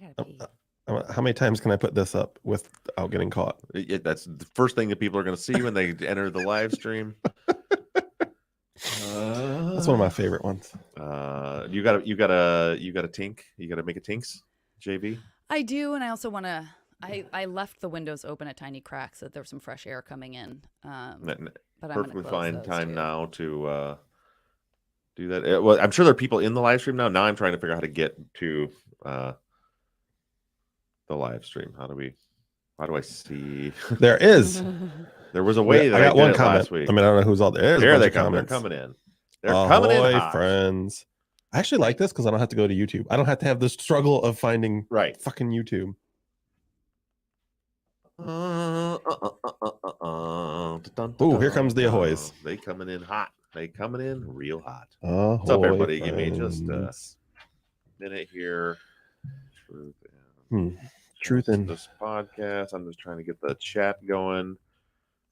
gotta pee. How many times can I put this up without getting caught? That's the first thing that people are going to see when they enter the live stream. That's one of my favorite ones. You got a tink. You got to make a tinks, JV. I do, and I also want to. I left the windows open at tiny cracks so that there was some fresh air coming in. But I'm perfectly fine those time too. now to do that. Well, I'm sure there are people in the live stream now. Now I'm trying to figure out how to get to the live stream. How do I see? There is. There was a way that I got did one it comment. last week. I mean, I don't know who's all there. There they come. They're coming in. They're coming in hot. Friends. I actually like this because I don't have to go to YouTube. I don't have to have the struggle of finding fucking YouTube. Oh, here comes the Ahoys. They coming in hot. They coming in real hot. Ahoy, what's up, everybody? Friends. Give me just a minute here. Truth in this podcast. I'm just trying to get the chat going.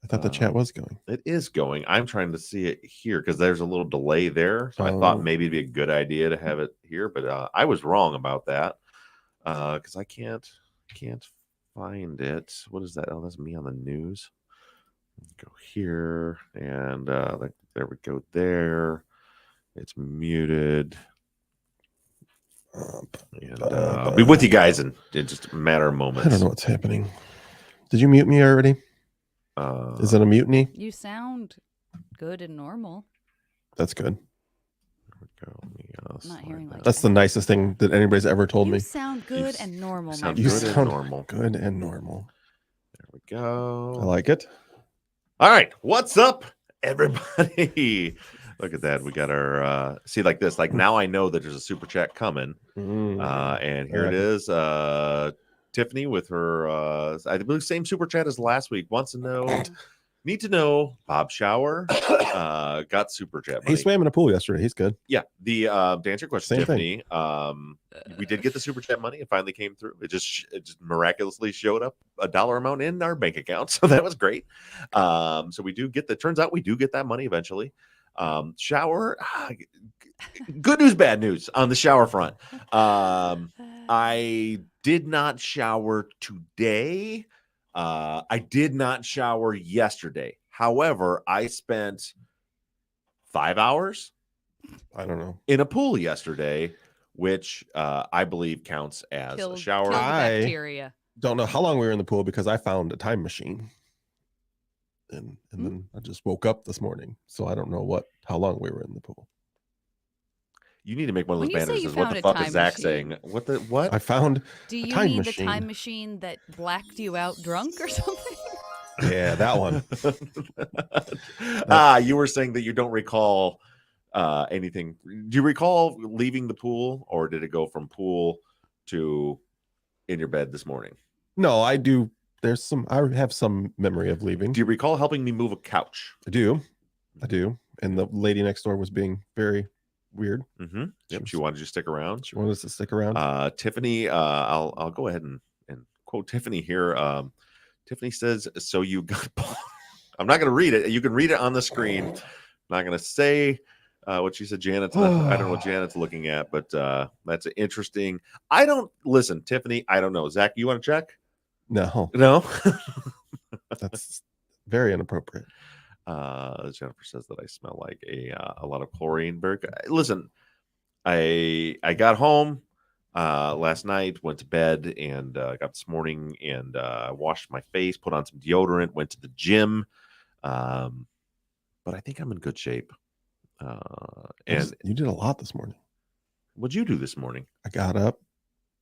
I thought the chat was going. It is going. I'm trying to see it here because there's a little delay there. So I thought maybe it'd be a good idea to have it here, but I was wrong about that because I can't find it. What is that? Oh, that's me on the news. Go here and there we go. There, it's muted. And I'll be with you guys in just a matter of moments. I don't know what's happening. Did you mute me already? Is it a mutiny? You sound good and normal. That's good. There we go. I'm not hearing like that's the nicest thing that anybody's ever told me. You sound good and normal. You sound normal. Good and normal. There we go. I like it. All right. What's up, everybody? Look at that. We got our see like this. Like now I know that there's a super chat coming. And here it is. Tiffany with her I believe same super chat as last week. Wants to know, need to know, Bob Shower got super chat money. He swam in a pool yesterday. He's good. Yeah. The to answer your question, Same Tiffany, we did get the super chat money. It finally came through. It just miraculously showed up a dollar amount in our bank account. So that was great. So we do get turns out we do get that money eventually. Shower, good news, bad news on the shower front. I did not shower today. I did not shower yesterday. However, I spent 5 hours, I don't know, in a pool yesterday, which I believe counts as a shower. Bacteria. Don't know how long we were in the pool because I found a time machine. And then I just woke up this morning, so I don't know how long we were in the pool. You need to make one of those banners. That says, what the fuck is Zach saying? What? I found. Do you time mean machine. the time machine that blacked you out drunk or something? Yeah, that one. You were saying that you don't recall anything. Do you recall leaving the pool, or did it go from pool to in your bed this morning? No, I do. I have some memory of leaving. Do you recall helping me move a couch? I do. And the lady next door was being very weird. Mm-hmm. Yep. She wanted you to stick around. She wanted us to stick around. Tiffany, I'll go ahead and quote Tiffany here. Tiffany says, "So you got." I'm not going to read it. You can read it on the screen. I'm not going to say what she said. Janet's. I don't know what Janet's looking at, but that's interesting. I don't listen, Tiffany. I don't know. Zach, you want to check? No. That's very inappropriate. Jennifer says that I smell like a lot of chlorine. Very good. Listen, I got home last night, went to bed, and got this morning, and washed my face, put on some deodorant, went to the gym. But I think I'm in good shape. And you did a lot this morning. What'd you do this morning? I got up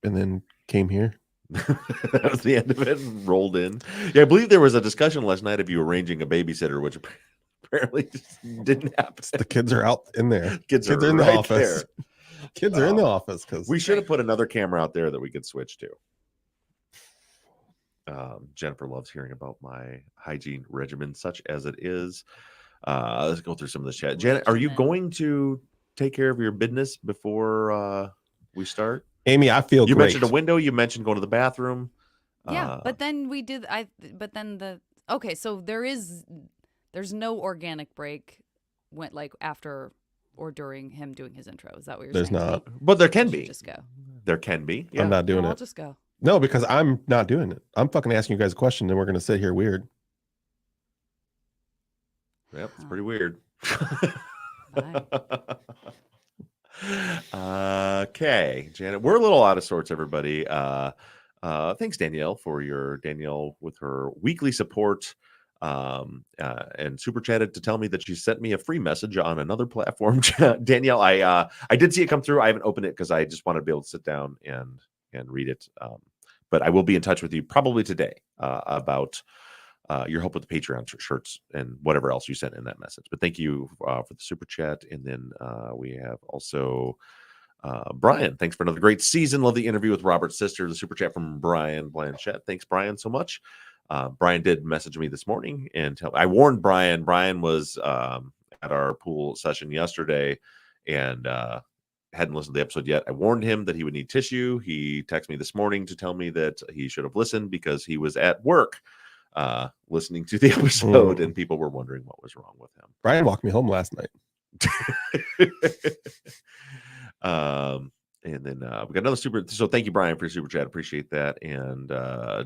and then came here. That was the end of it and rolled in. Yeah, I believe there was a discussion last night of you arranging a babysitter, which apparently just didn't happen. The kids are out in there. Kids are in right the office. There. Kids are in the office because we should have put another camera out there that we could switch to. Jennifer loves hearing about my hygiene regimen, such as it is. Let's go through some of the chat. Janet, are you going to take care of your business before we start? Amy, I feel you great. mentioned a window. You mentioned going to the bathroom. Yeah, but then we did. Okay, so there's no organic break. Went like after or during him doing his intro. Is that what you're saying? There's not, but there can be. Just go. There can be. Yeah. I'm not doing I'll it. just go. No, because I'm not doing it. I'm fucking asking you guys a question, and we're gonna sit here weird. Yep, it's pretty weird. Bye. Okay, Janet, we're a little out of sorts, everybody. Thanks, Danielle, with her weekly support, and super chatted to tell me that she sent me a free message on another platform. Danielle, I did see it come through. I haven't opened it because I just wanted to be able to sit down and read it. But I will be in touch with you probably today about your help with the Patreon shirts and whatever else you sent in that message. But thank you for the super chat. And then we have also Brian. Thanks for another great season. Love the interview with Robert's sister. The super chat from Brian Blanchett. Thanks, Brian, so much. Brian did message me this morning and I warned Brian. Brian was at our pool session yesterday and hadn't listened to the episode yet. I warned him that he would need tissue. He texted me this morning to tell me that he should have listened because he was at work listening to the episode and people were wondering what was wrong with him. Brian walked me home last night. And then we got another super. So thank you, Brian, for your super chat. Appreciate that. And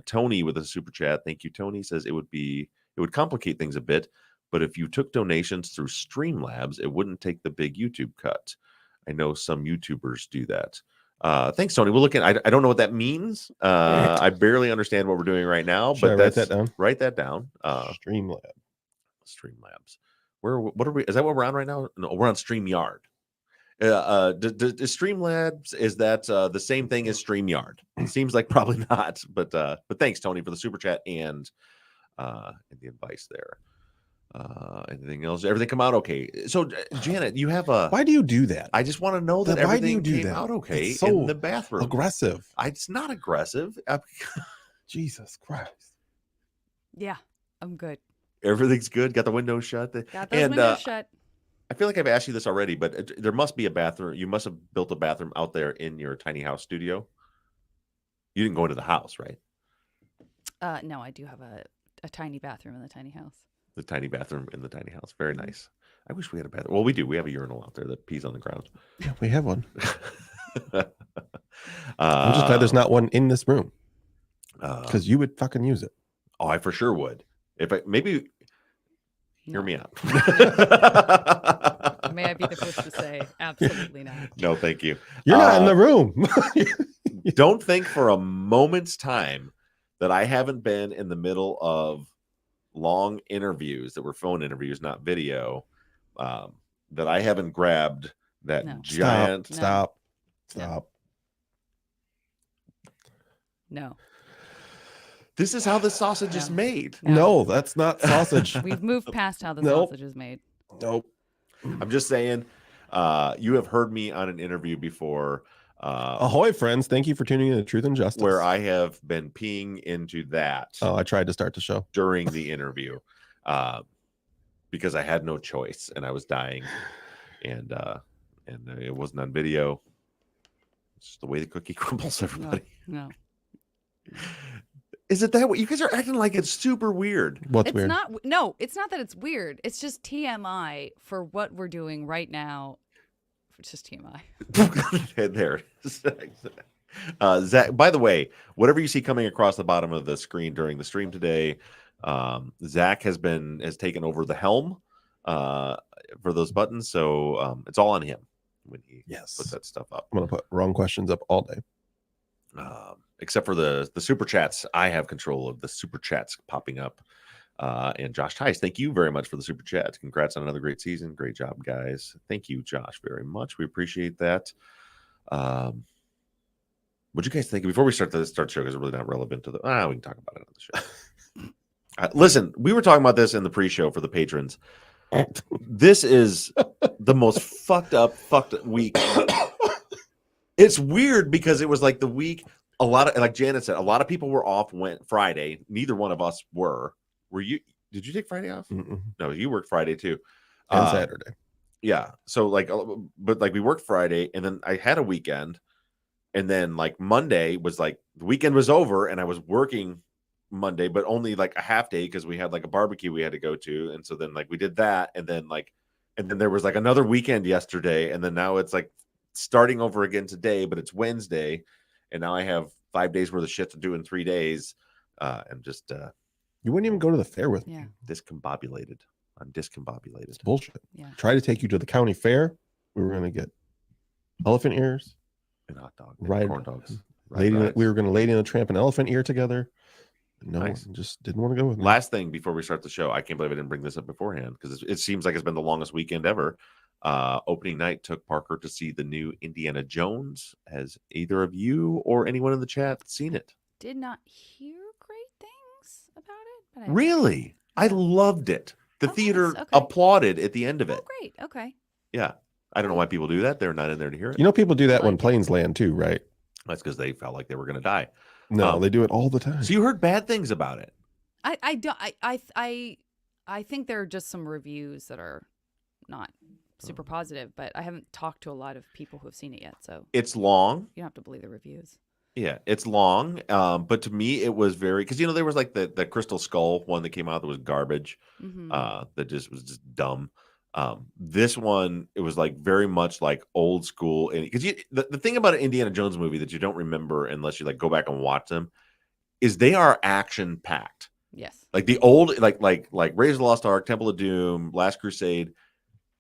Tony with a super chat. Thank you, Tony. Says it would complicate things a bit, but if you took donations through Streamlabs, it wouldn't take the big YouTube cut. I know some YouTubers do that. Thanks, Tony. We'll look at. I don't know what that means. I barely understand what we're doing right now. Should But I write that down? Write that down. Streamlabs. What are we? Is that what we're on right now? No, we're on StreamYard. Streamlabs, is that the same thing as StreamYard? It seems like probably not, but thanks, Tony, for the super chat and the advice there. Anything else? Everything come out okay? So, Janet, you have a. Why do you do that? I just want to know that Why do you everything do came that? out okay It's so in the bathroom. aggressive. It's not aggressive. Jesus Christ. Yeah, I'm good. Everything's good. Got the windows shut. Got those windows shut. I feel like I've asked you this already, but there must be a bathroom. You must have built a bathroom out there in your tiny house studio. You didn't go into the house, right? No, I do have a tiny bathroom in the tiny house. The tiny bathroom in the tiny house. Very nice. I wish we had a bathroom. Well, we do. We have a urinal out there that pees on the ground. Yeah, we have one. I'm just glad there's not one in this room because you would fucking use it. Oh, I for sure would. If I maybe hear me out. May I be the first to say absolutely not. No, thank you. You're not in the room. Don't think for a moment's time that I haven't been in the middle of long interviews that were phone interviews, not video, that I haven't grabbed that giant. Stop. No. This is how the sausage is made. No, that's not sausage. We've moved past how the sausage is made. Nope. I'm just saying, you have heard me on an interview before. Ahoy, friends. Thank you for tuning in to Truth and Justice. Where I have been peeing into that. Oh, I tried to start the show. During the interview. Because I had no choice and I was dying. And it wasn't on video. It's just the way the cookie crumbles, everybody. No. Is it that way? You guys are acting like it's super weird. What's weird? No, it's not that it's weird. It's just TMI for what we're doing right now. It's just TMI. There it is. Zach, by the way, whatever you see coming across the bottom of the screen during the stream today, Zach has taken over the helm for those buttons. So it's all on him when he puts that stuff up. I'm going to put wrong questions up all day. Except for the super chats. I have control of the super chats popping up. And Josh Tice, thank you very much for the super chat. Congrats on another great season. Great job, guys. Thank you, Josh, very much. We appreciate that. What do you guys think before we start the show? Because it's really not relevant to we can talk about it on the show. Listen, we were talking about this in the pre-show for the patrons. This is the most fucked up week. It's weird because it was like the week. A lot of, like Janet said, a lot of people were off Friday. Neither one of us were. Were you? Did you take Friday off? Mm-mm. No, you worked Friday too. And Saturday. Yeah. So but we worked Friday and then I had a weekend. And then like Monday was like the weekend was over and I was working Monday, but only like a half day because we had like a barbecue we had to go to. And so then like we did that. And then there was like another weekend yesterday. And then now it's like starting over again today, but it's Wednesday, and now I have 5 days worth of shit to do in 3 days, and just You wouldn't even go to the fair with me. Yeah. discombobulated. I'm discombobulated. It's bullshit. Yeah. Try to take you to the county fair. We were going to get elephant ears And hot dog, ride corn dogs. we were going to Lady and the Tramp an elephant ear together. No, Nice. just didn't want to go with me. Last thing before we start the show, I can't believe I didn't bring this up beforehand because it seems like it's been the longest weekend ever. Opening night took Parker to see the new Indiana Jones. Has either of you or anyone in the chat seen it? Did not hear great things about it. But Really? I loved it. The Oh, theater nice. Okay. applauded at the end of it. Oh, great. Okay. Yeah. I don't know why people do that. They're not in there to hear it. You know, people do that when Like it. planes land too, right? That's because they felt like they were going to die. No, they do it all the time. So you heard bad things about it. I think there are just some reviews that are not super positive, but I haven't talked to a lot of people who have seen it yet, so It's long. you don't have to believe the reviews. Yeah, it's long. But to me, it was very because there was like the Crystal Skull one that came out that was garbage. Mm-hmm. That just was just dumb. This one, it was like very much like old school, and because the thing about an Indiana Jones movie that you don't remember unless you like go back and watch them is they are action packed. Yes. Like the old, like Raiders of the Lost Ark, Temple of Doom, Last Crusade.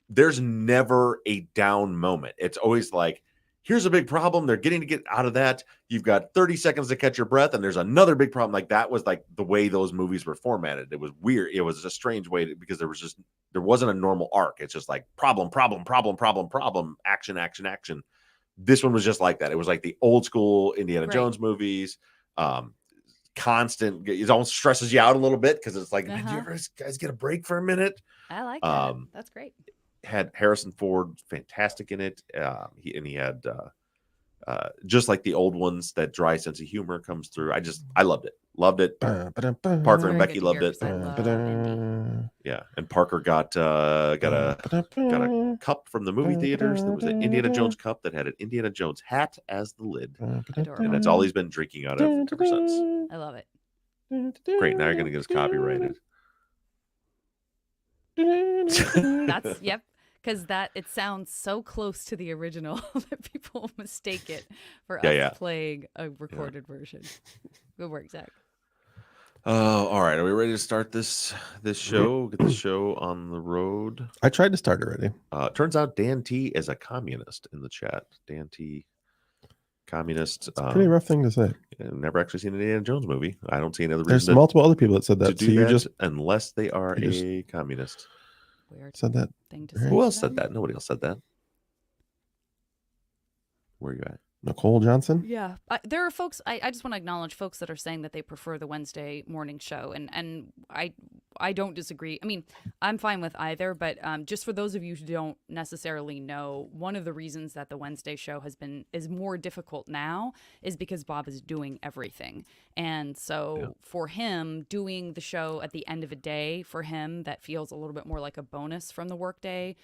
There's never a down moment. It's always like, here's a big problem. They're getting to get out of that. You've got 30 seconds to catch your breath, and there's another big problem. Like that was like the way those movies were formatted. It was weird. It was a strange way because there wasn't a normal arc. It's just like problem, action, action, action. This one was just like that. It was like the old school Indiana Jones movies. Constant. It almost stresses you out a little bit because it's like, man, do you ever guys get a break for a minute? I like that. That's great. Had Harrison Ford fantastic in it. He had just like the old ones, that dry sense of humor comes through. I loved it. Parker and Becky loved it. Yeah, and Parker got a cup from the movie theaters. There was an Indiana Jones cup that had an Indiana Jones hat as the lid, Adorable. and that's all he's been drinking out of ever since. I love it. Great, now you're gonna get us copyrighted. That's yep. Because it sounds so close to the original that people mistake it for us playing a recorded version. Good work, Zach. All right, are we ready to start this show? Get the show on the road. I tried to start already. Turns out Dan T is a communist in the chat. Dan T, communist. It's a pretty rough thing to say. Never actually seen an Indiana Jones movie. I don't see any other There's reason. multiple other people that said that. To do that unless they are a communist. Weird said that. thing to say. Who else said that? Nobody else said that. Where are you at? Nicole Johnson? Yeah. There are folks, I just want to acknowledge folks that are saying that they prefer the Wednesday morning show. And I don't disagree. I mean, I'm fine with either, but just for those of you who don't necessarily know, one of the reasons that the Wednesday show is more difficult now is because Bob is doing everything. And so for him, doing the show at the end of a day, for him, that feels a little bit more like a bonus from the workday,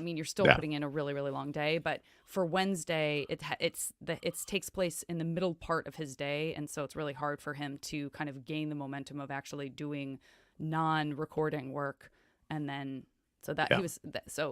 you're still putting in a really, really long day, but for Wednesday, it takes place in the middle part of his day, and so it's really hard for him to kind of gain the momentum of actually doing non-recording work, and then so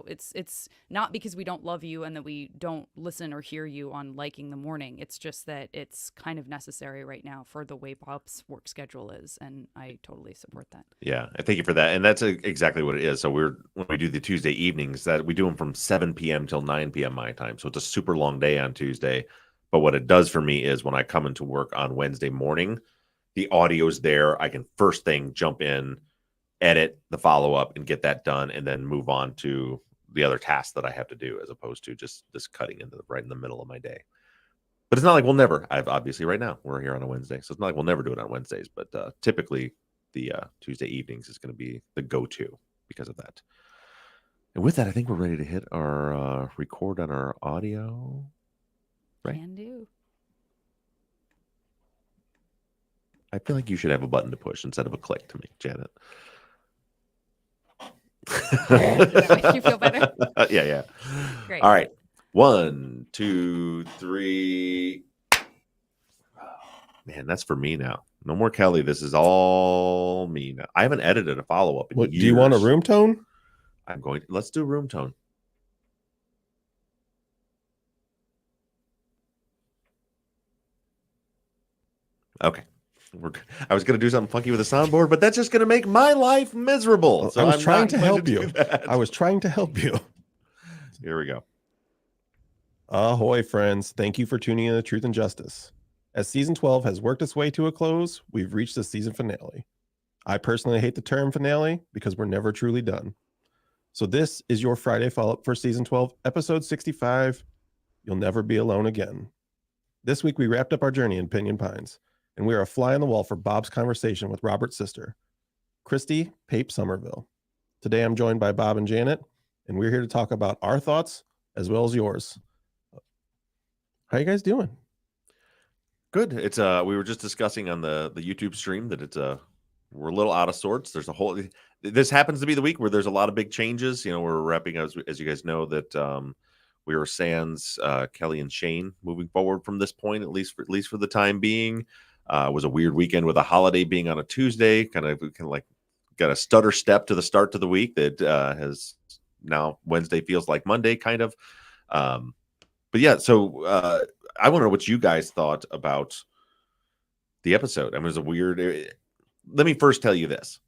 it's not because we don't love you and that we don't listen or hear you on liking the morning. It's just that it's kind of necessary right now for the way Bob's work schedule is, and I totally support that. Yeah, I thank you for that, and that's exactly what it is. So when we do the Tuesday evenings, that we do them from 7 p.m. till 9 p.m. my time. So it's a super long day on Tuesday. But what it does for me is when I come into work on Wednesday morning, the audio's there. I can first thing jump in, edit the follow-up and get that done, and then move on to the other tasks that I have to do, as opposed to just cutting into right in the middle of my day. But it's not like we'll never. Obviously right now we're here on a Wednesday, so it's not like we'll never do it on Wednesdays. But typically the Tuesday evenings is going to be the go-to because of that. And with that, I think we're ready to hit our record on our audio. Right? Can do. I feel like you should have a button to push instead of a click to me, Janet. Does that make you feel better? Yeah. Great. All right. 1, 2, 3. Man, that's for me now. No more Kelly. This is all me now. I haven't edited a follow-up in years. Do you want a room tone? Let's do room tone. Okay. I was going to do something funky with the soundboard, but that's just going to make my life miserable. So I was I'm trying not to going help do you. that. I was trying to help you. Here we go. Ahoy, friends. Thank you for tuning in to Truth and Justice. As season 12 has worked its way to a close, we've reached the season finale. I personally hate the term finale because we're never truly done. So this is your Friday follow-up for season 12, episode 65. You'll never be alone again. This week we wrapped up our journey in Pinyon Pines, and we are a fly on the wall for Bob's conversation with Robert's sister, Christy Pape Somerville. Today I'm joined by Bob and Janet, and we're here to talk about our thoughts as well as yours. How you guys doing? Good. It's we were just discussing on the YouTube stream that we're a little out of sorts. There's a whole this happens to be the week where there's a lot of big changes. You know, we're wrapping as you guys know that we were sans Kelly and Shane moving forward from this point, at least for the time being. It was a weird weekend with a holiday being on a Tuesday, kind of like got a stutter step to the start to the week that has now Wednesday feels like Monday kind of. But yeah, so I want to know what you guys thought about the episode. I mean, it was a weird. Let me first tell you this.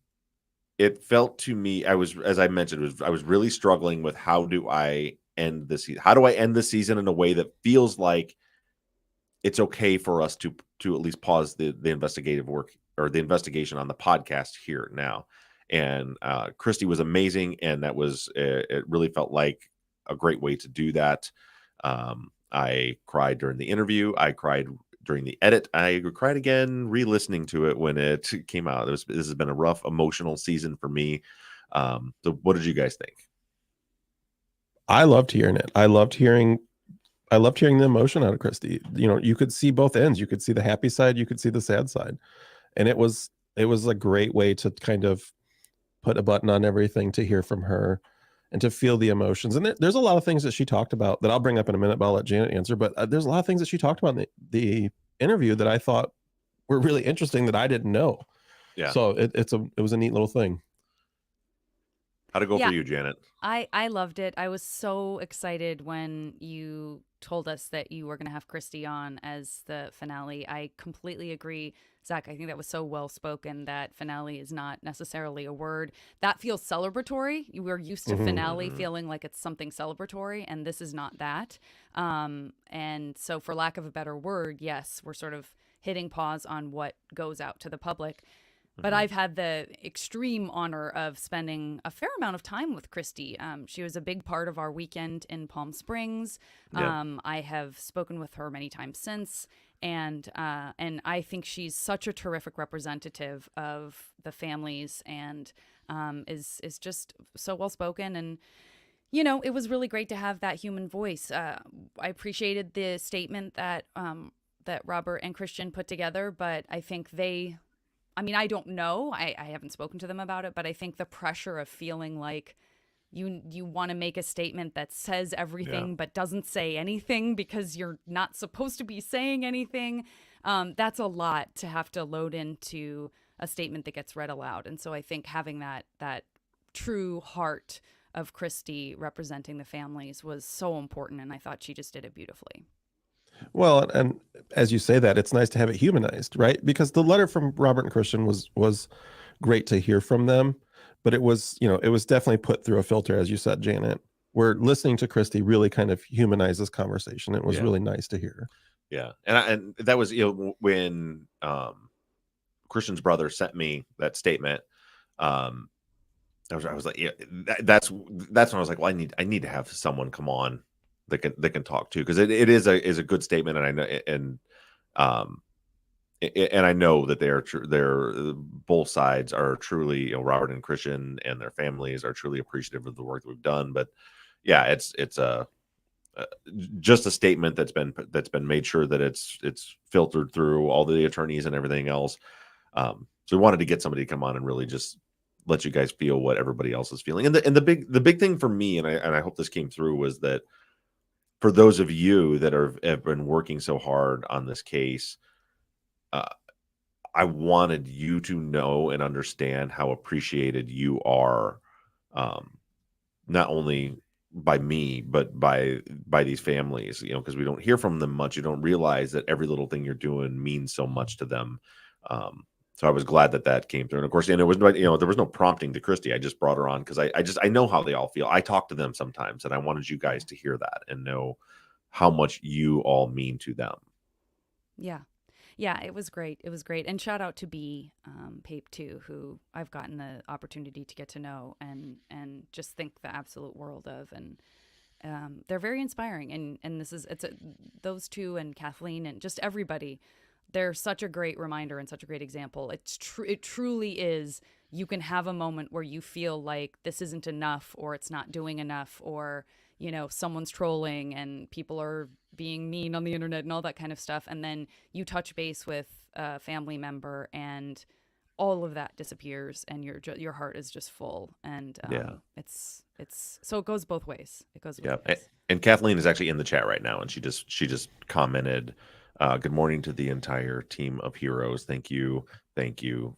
It felt to me, as I mentioned, I was really struggling with how do I end this season? How do I end the season in a way that feels like it's okay for us to at least pause the investigative work or the investigation on the podcast here now? And Christy was amazing, and that was it. Really felt like a great way to do that. I cried during the interview. I cried during the edit. I cried again re-listening to it when it came out. This has been a rough emotional season for me. So what did you guys think? I loved hearing it. I loved hearing the emotion out of Christy. You know, you could see both ends. You could see the happy side, you could see the sad side. And it was a great way to kind of put a button on everything, to hear from her and to feel the emotions. And there's a lot of things that she talked about that I'll bring up in a minute, but I'll let Janet answer. But there's a lot of things that she talked about in the interview that I thought were really interesting that I didn't know. Yeah. So it was a neat little thing. How'd it go for you, Janet? I loved it. I was so excited when you told us that you were going to have Christy on as the finale. I completely agree, Zach. I think that was so well spoken that finale is not necessarily a word that feels celebratory. We're used to finale feeling like it's something celebratory, and this is not that. And so, for lack of a better word, yes, we're sort of hitting pause on what goes out to the public. But I've had the extreme honor of spending a fair amount of time with Christy. She was a big part of our weekend in Palm Springs. I have spoken with her many times since, and I think she's such a terrific representative of the families, and is just so well spoken. And you know, it was really great to have that human voice. I appreciated the statement that that Robert and Christian put together, but I think I don't know. I haven't spoken to them about it, but I think the pressure of feeling like you want to make a statement that says everything but doesn't say anything because you're not supposed to be saying anything, that's a lot to have to load into a statement that gets read aloud. And so I think having that true heart of Christy representing the families was so important, and I thought she just did it beautifully. Well, and as you say that, it's nice to have it humanized, right? Because the letter from Robert and Christian was great to hear from them, but it was definitely put through a filter, as you said, Janet. Where listening to Christy really kind of humanized this conversation. It was really nice to hear. Yeah, and that was when Christian's brother sent me that statement. I was like, yeah, that's when I was like, well, I need to have someone come on that can talk to, because it is a good statement, and I know and I know that they're both sides are truly, Robert and Christian and their families are truly appreciative of the work that we've done. But yeah, it's just a statement that's been made sure that it's filtered through all the attorneys and everything else. So we wanted to get somebody to come on and really just let you guys feel what everybody else is feeling. And the big thing for me, and I hope this came through, was that for those of you that have been working so hard on this case, I wanted you to know and understand how appreciated you are, not only by me, but by these families, because we don't hear from them much. You don't realize that every little thing you're doing means so much to them. So I was glad that came through. And of course, and it was, there was no prompting to Christy. I just brought her on because I know how they all feel. I talk to them sometimes, and I wanted you guys to hear that and know how much you all mean to them. Yeah. Yeah, it was great. It was great. And shout out to B, Pape too, who I've gotten the opportunity to get to know and just think the absolute world of. And they're very inspiring. And those two and Kathleen and just everybody, they're such a great reminder and such a great example. It truly is. You can have a moment where you feel like this isn't enough, or it's not doing enough, or someone's trolling and people are being mean on the internet and all that kind of stuff. And then you touch base with a family member and all of that disappears and your heart is just full. And it's so it goes both ways. It goes both ways. And Kathleen is actually in the chat right now, and she just commented, good morning to the entire team of heroes. Thank you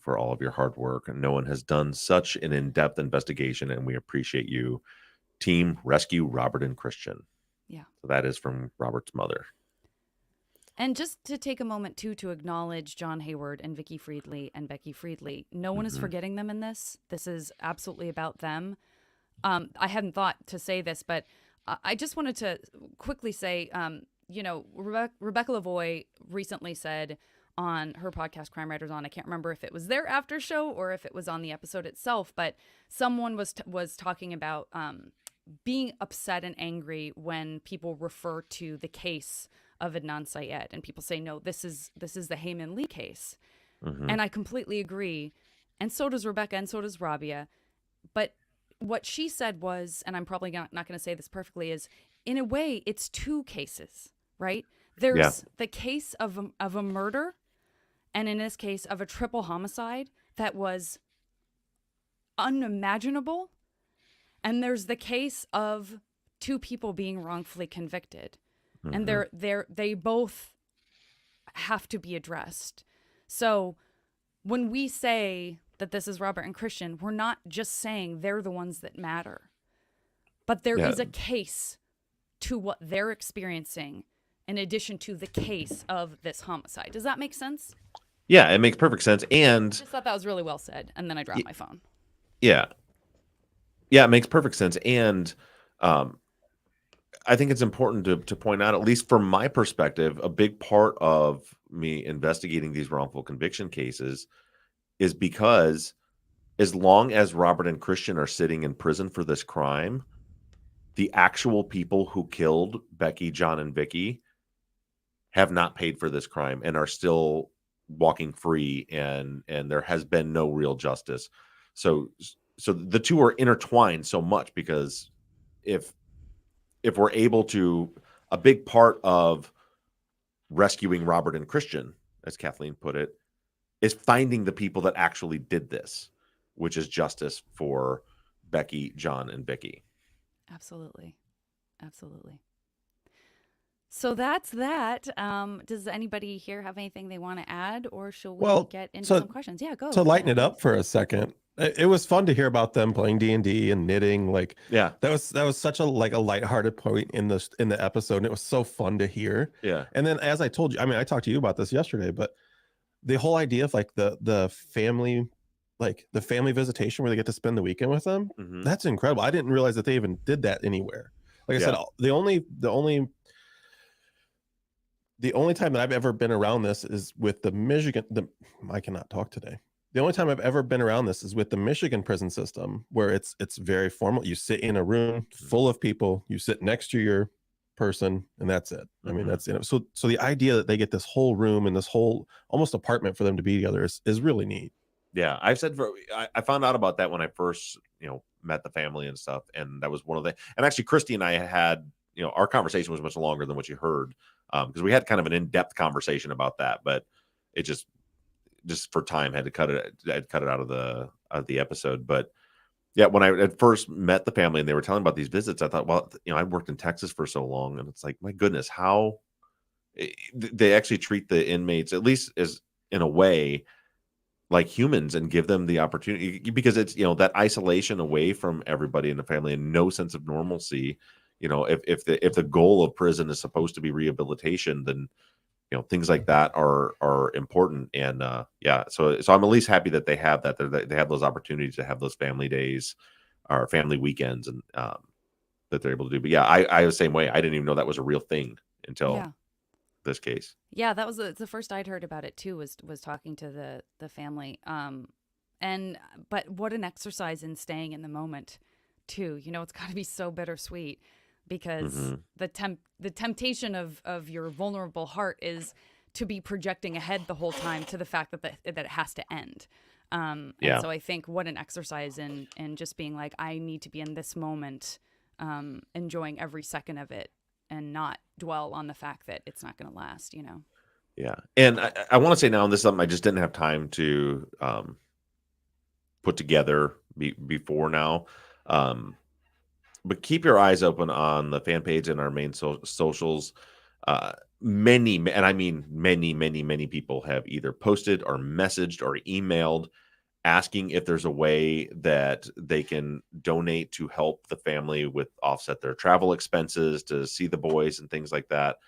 for all of your hard work. No one has done such an in-depth investigation, and we appreciate you. Team rescue Robert and Christian. Yeah. So that is from Robert's mother. And just to take a moment too to acknowledge John Hayward and Vicky Friedley and Becky Friedley. No one is forgetting them in this. This is absolutely about them. I hadn't thought to say this, but I just wanted to quickly say, Rebecca Lavoie recently said on her podcast Crime Writers On, I can't remember if it was their after show or if it was on the episode itself, but someone was talking about being upset and angry when people refer to the case of Adnan Syed and people say, no, this is the Heyman Lee case. And I completely agree. And so does Rebecca and so does Rabia. But what she said was, and I'm probably not going to say this perfectly, is in a way, it's two cases, right? There's the case of a murder, and in this case of a triple homicide that was unimaginable. And there's the case of two people being wrongfully convicted. And they both have to be addressed. So when we say that this is Robert and Christian, we're not just saying they're the ones that matter. But there is a case to what they're experiencing in addition to the case of this homicide. Does that make sense? Yeah, it makes perfect sense. And I just thought that was really well said. And then I dropped my phone. Yeah. Yeah, it makes perfect sense. And I think it's important to point out, at least from my perspective, a big part of me investigating these wrongful conviction cases is because as long as Robert and Christian are sitting in prison for this crime, the actual people who killed Becky, John, and Vicky have not paid for this crime and are still walking free, and there has been no real justice. So the two are intertwined so much, because if we're able to, a big part of rescuing Robert and Christian, as Kathleen put it, is finding the people that actually did this, which is justice for Becky, John, and Vicky. Absolutely. So that's that. Does anybody here have anything they want to add, or shall we get into some questions? Yeah, go. To lighten it up for a second, it was fun to hear about them playing D&D and knitting. Like, that was such a lighthearted point in the episode, and it was so fun to hear. Yeah. And then, as I told you, I mean, I talked to you about this yesterday, but the whole idea of the family, the family visitation where they get to spend the weekend with them, that's incredible. I didn't realize that they even did that anywhere. Like I said, the only time that I've ever been around this is with the Michigan. I cannot talk today. The only time I've ever been around this is with the Michigan prison system, where it's very formal. You sit in a room full of people. You sit next to your person, and that's it. I mean, that's so the idea that they get this whole room and this whole almost apartment for them to be together is really neat. Yeah, I've said I found out about that when I first met the family and stuff, and that was one of the. And actually, Christy and I had our conversation was much longer than what you heard. Because we had kind of an in-depth conversation about that, but it just for time had to cut it out of the episode. But yeah, when I at first met the family and they were telling about these visits, I thought, well, I worked in Texas for so long, and it's like, my goodness, how they actually treat the inmates, at least as in a way, like humans and give them the opportunity, because it's, that isolation away from everybody in the family and no sense of normalcy. If the goal of prison is supposed to be rehabilitation, then things like that are important. And so I'm at least happy that they have that. They have those opportunities to have those family days or family weekends, and that they're able to do. But yeah, I was the same way. I didn't even know that was a real thing until this case. Yeah, that was the first I'd heard about it too. Was talking to the family. But what an exercise in staying in the moment, too. It's got to be so bittersweet, because the temptation of your vulnerable heart is to be projecting ahead the whole time to the fact that it has to end. And so I think what an exercise in just being like, I need to be in this moment, enjoying every second of it, and not dwell on the fact that it's not going to last. Yeah. And I want to say now, and this is something I just didn't have time to put together before now. But keep your eyes open on the fan page and our main socials. Many, and I mean many, many, many people have either posted or messaged or emailed asking if there's a way that they can donate to help the family with offset their travel expenses to see the boys and things like that.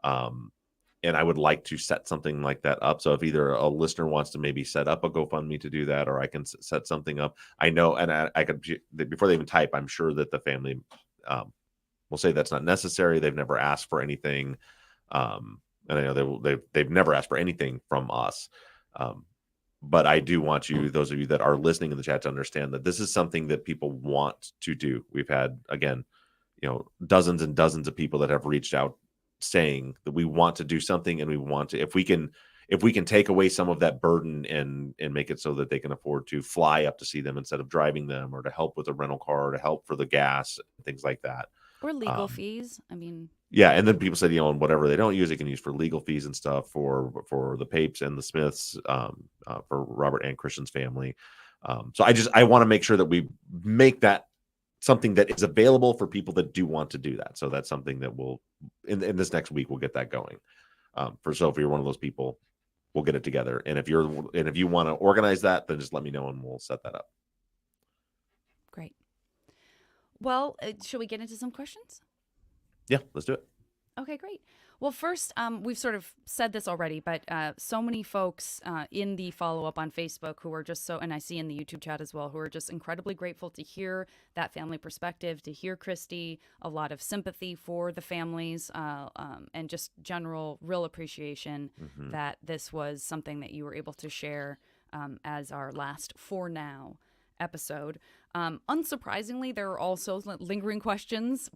And I would like to set something like that up. So if either a listener wants to maybe set up a GoFundMe to do that, or I can set something up, I know, and I could, before they even type, I'm sure that the family will say that's not necessary. They've never asked for anything. And I know they've never asked for anything from us. But I do want you, those of you that are listening in the chat, to understand that this is something that people want to do. We've had, again, dozens and dozens of people that have reached out saying that we want to do something, and we want to, if we can take away some of that burden and make it so that they can afford to fly up to see them instead of driving them, or to help with a rental car, or to help for the gas, things like that. Or legal fees. I mean, yeah. And then people said, and whatever they don't use, they can use for legal fees and stuff for the Papes and the Smiths, for Robert and Christian's family. So I want to make sure that we make that something that is available for people that do want to do that. So that's something that we'll, in this next week, we'll get that going. So if you're one of those people, we'll get it together. And if you want to organize that, then just let me know and we'll set that up. Great. Well, should we get into some questions? Yeah, let's do it. Okay, great. Well, first, we've sort of said this already, but so many folks in the follow-up on Facebook who are just so, and I see in the YouTube chat as well, who are just incredibly grateful to hear that family perspective, to hear Christy, a lot of sympathy for the families, and just general real appreciation that this was something that you were able to share as our last For Now episode. Unsurprisingly, there are also lingering questions.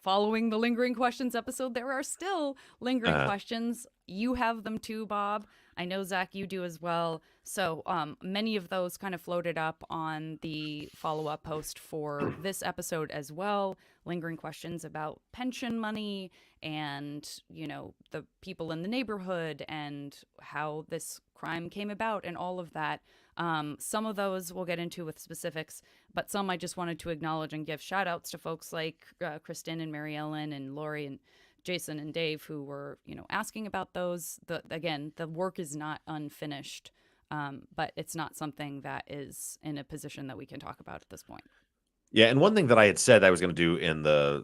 Following the lingering questions episode, there are still lingering questions. You have them too, Bob. I know, Zach, you do as well. So many of those kind of floated up on the follow-up post for this episode as well. Lingering questions about pension money and, the people in the neighborhood and how this crime came about and all of that. Some of those we'll get into with specifics, but some I just wanted to acknowledge and give shout outs to folks like Kristen and Mary Ellen and Lori and Jason and Dave, who were, asking about those. Again, the work is not unfinished, but it's not something that is in a position that we can talk about at this point. Yeah. And one thing that I had said I was going to do in the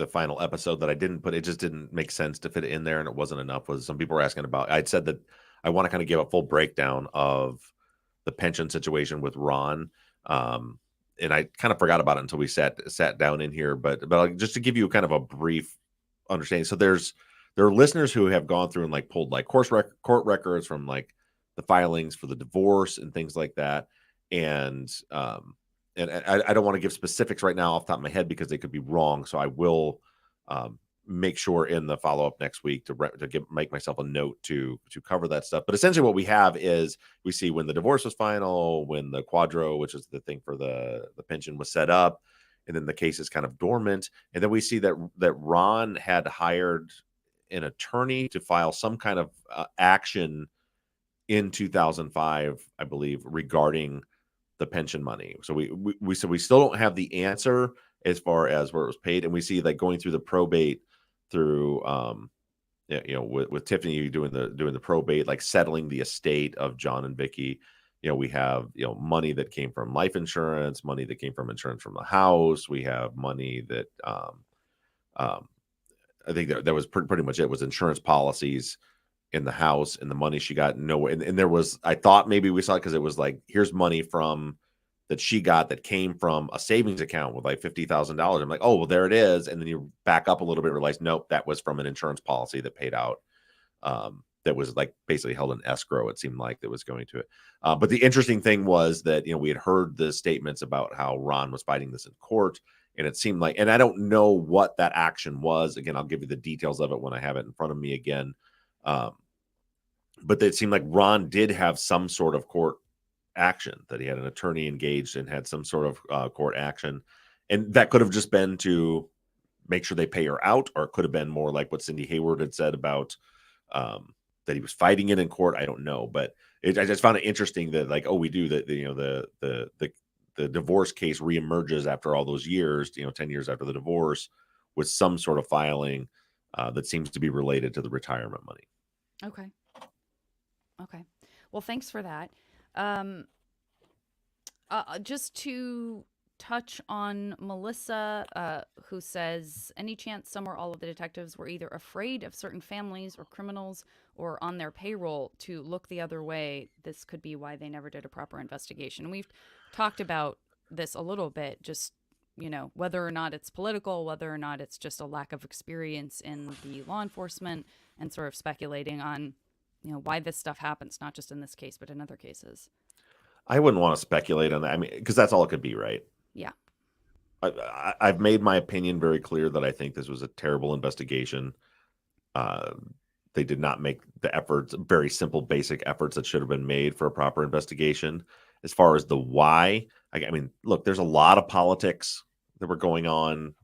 final episode that I didn't put, it just didn't make sense to fit it in there, and it wasn't enough, was some people were asking about, I'd said that I want to kind of give a full breakdown of the pension situation with Ron. And I kind of forgot about it until we sat down in here, but just to give you kind of a brief understanding. So there are listeners who have gone through and like pulled like court records from like the filings for the divorce and things like that. And I don't want to give specifics right now off the top of my head because they could be wrong. So I will make sure in the follow-up next week to make myself a note to cover that stuff. But essentially what we have is we see when the divorce was final, when the quadro, which is the thing for the pension, was set up, and then the case is kind of dormant. And then we see that Ron had hired an attorney to file some kind of action in 2005, I believe, regarding the pension money. So we still don't have the answer as far as where it was paid. And we see like going through the probate through with Tiffany doing the probate, like settling the estate of John and Vicky. We have money that came from life insurance, money that came from insurance from the house. We have money that um, I think that was pretty much it, was insurance policies in the house, and the money she got nowhere. And there was, I thought maybe we saw it because it was like, here's money from that she got that came from a savings account with like $50,000. I'm like, oh, well, there it is. And then you back up a little bit, realize, nope, that was from an insurance policy that paid out. That was like basically held in escrow. It seemed like that was going to it. But the interesting thing was that, we had heard the statements about how Ron was fighting this in court. And it seemed like, and I don't know what that action was. Again, I'll give you the details of it when I have it in front of me again. But it seemed like Ron did have some sort of court action, that he had an attorney engaged and had some sort of court action. And that could have just been to make sure they pay her out, or it could have been more like what Cindy Hayward had said about that he was fighting it in court. I don't know, but I just found it interesting that, like, oh, we do that. The divorce case reemerges after all those years, 10 years after the divorce, with some sort of filing that seems to be related to the retirement money. Okay. Well, thanks for that. Just to touch on Melissa, who says, any chance some or all of the detectives were either afraid of certain families or criminals or on their payroll to look the other way? This could be why they never did a proper investigation. We've talked about this a little bit, just, whether or not it's political, whether or not it's just a lack of experience in the law enforcement, and sort of speculating on, why this stuff happens, not just in this case, but in other cases. I wouldn't want to speculate on that. I mean, because that's all it could be, right? Yeah. I've made my opinion very clear that I think this was a terrible investigation. They did not make the efforts, very simple, basic efforts that should have been made for a proper investigation. As far as the why, I mean, look, there's a lot of politics that were going on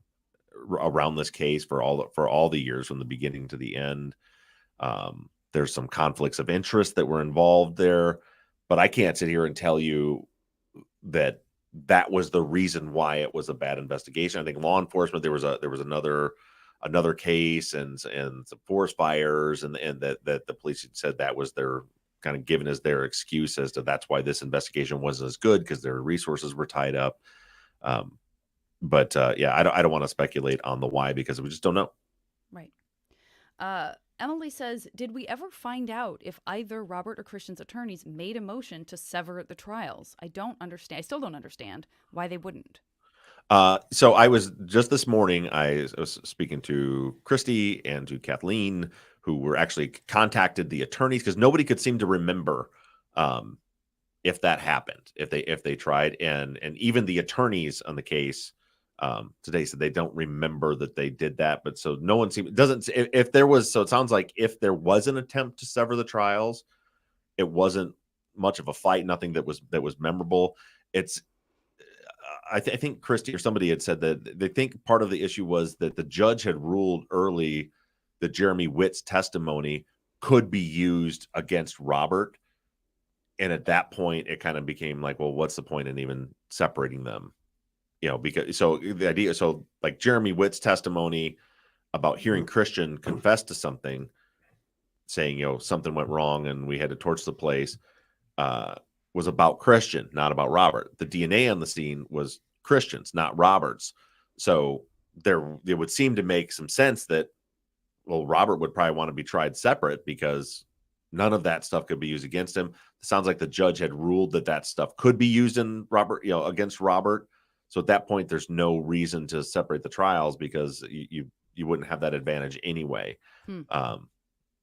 around this case for all the years from the beginning to the end. There's some conflicts of interest that were involved there, but I can't sit here and tell you that was the reason why it was a bad investigation. I think law enforcement, there was another case and some forest fires, and that the police had said that was their kind of given as their excuse as to that's why this investigation wasn't as good, because their resources were tied up. But I don't want to speculate on the why, because we just don't know. Right. Emily says, did we ever find out if either Robert or Christian's attorneys made a motion to sever the trials? I still don't understand why they wouldn't. So I was just this morning, I was speaking to Christy and to Kathleen, who were actually contacted the attorneys, because nobody could seem to remember if that happened, if they tried, and even the attorneys on the case today said they don't remember that they did that. But so no one if there was, so it sounds like if there was an attempt to sever the trials, it wasn't much of a fight, nothing that was memorable. I think Christy or somebody had said that they think part of the issue was that the judge had ruled early that Jeremy Witt's testimony could be used against Robert. And at that point, it kind of became like, well, what's the point in even separating them? Because the idea, like Jeremy Witt's testimony about hearing Christian confess to something, saying, something went wrong and we had to torch the place, was about Christian, not about Robert. The DNA on the scene was Christian's, not Robert's. So it would seem to make some sense that, well, Robert would probably want to be tried separate, because none of that stuff could be used against him. It sounds like the judge had ruled that stuff could be used in Robert, against Robert. So at that point, there's no reason to separate the trials, because you wouldn't have that advantage anyway.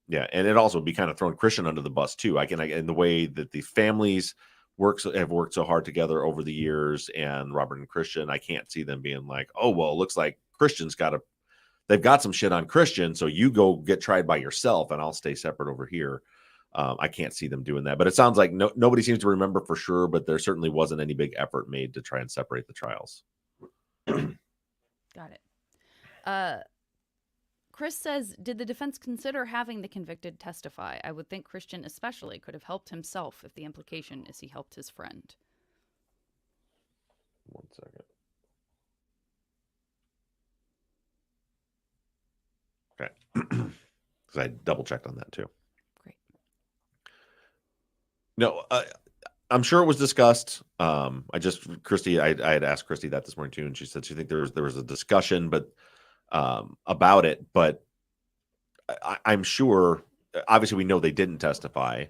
Yeah, and it also would be kind of throwing Christian under the bus too. In the way that the families have worked so hard together over the years, and Robert and Christian, I can't see them being like, oh, well, it looks like they've got some shit on Christian, so you go get tried by yourself and I'll stay separate over here. I can't see them doing that, but it sounds like nobody seems to remember for sure, but there certainly wasn't any big effort made to try and separate the trials. Got it. Chris says, did the defense consider having the convicted testify? I would think Christian especially could have helped himself, if the implication is he helped his friend. 1 second. Okay. because I double checked on that too. Great. No, I'm sure it was discussed. Christy, I had asked Christy that this morning too, and she said she think there was a discussion, but about it. But I'm sure. Obviously, we know they didn't testify,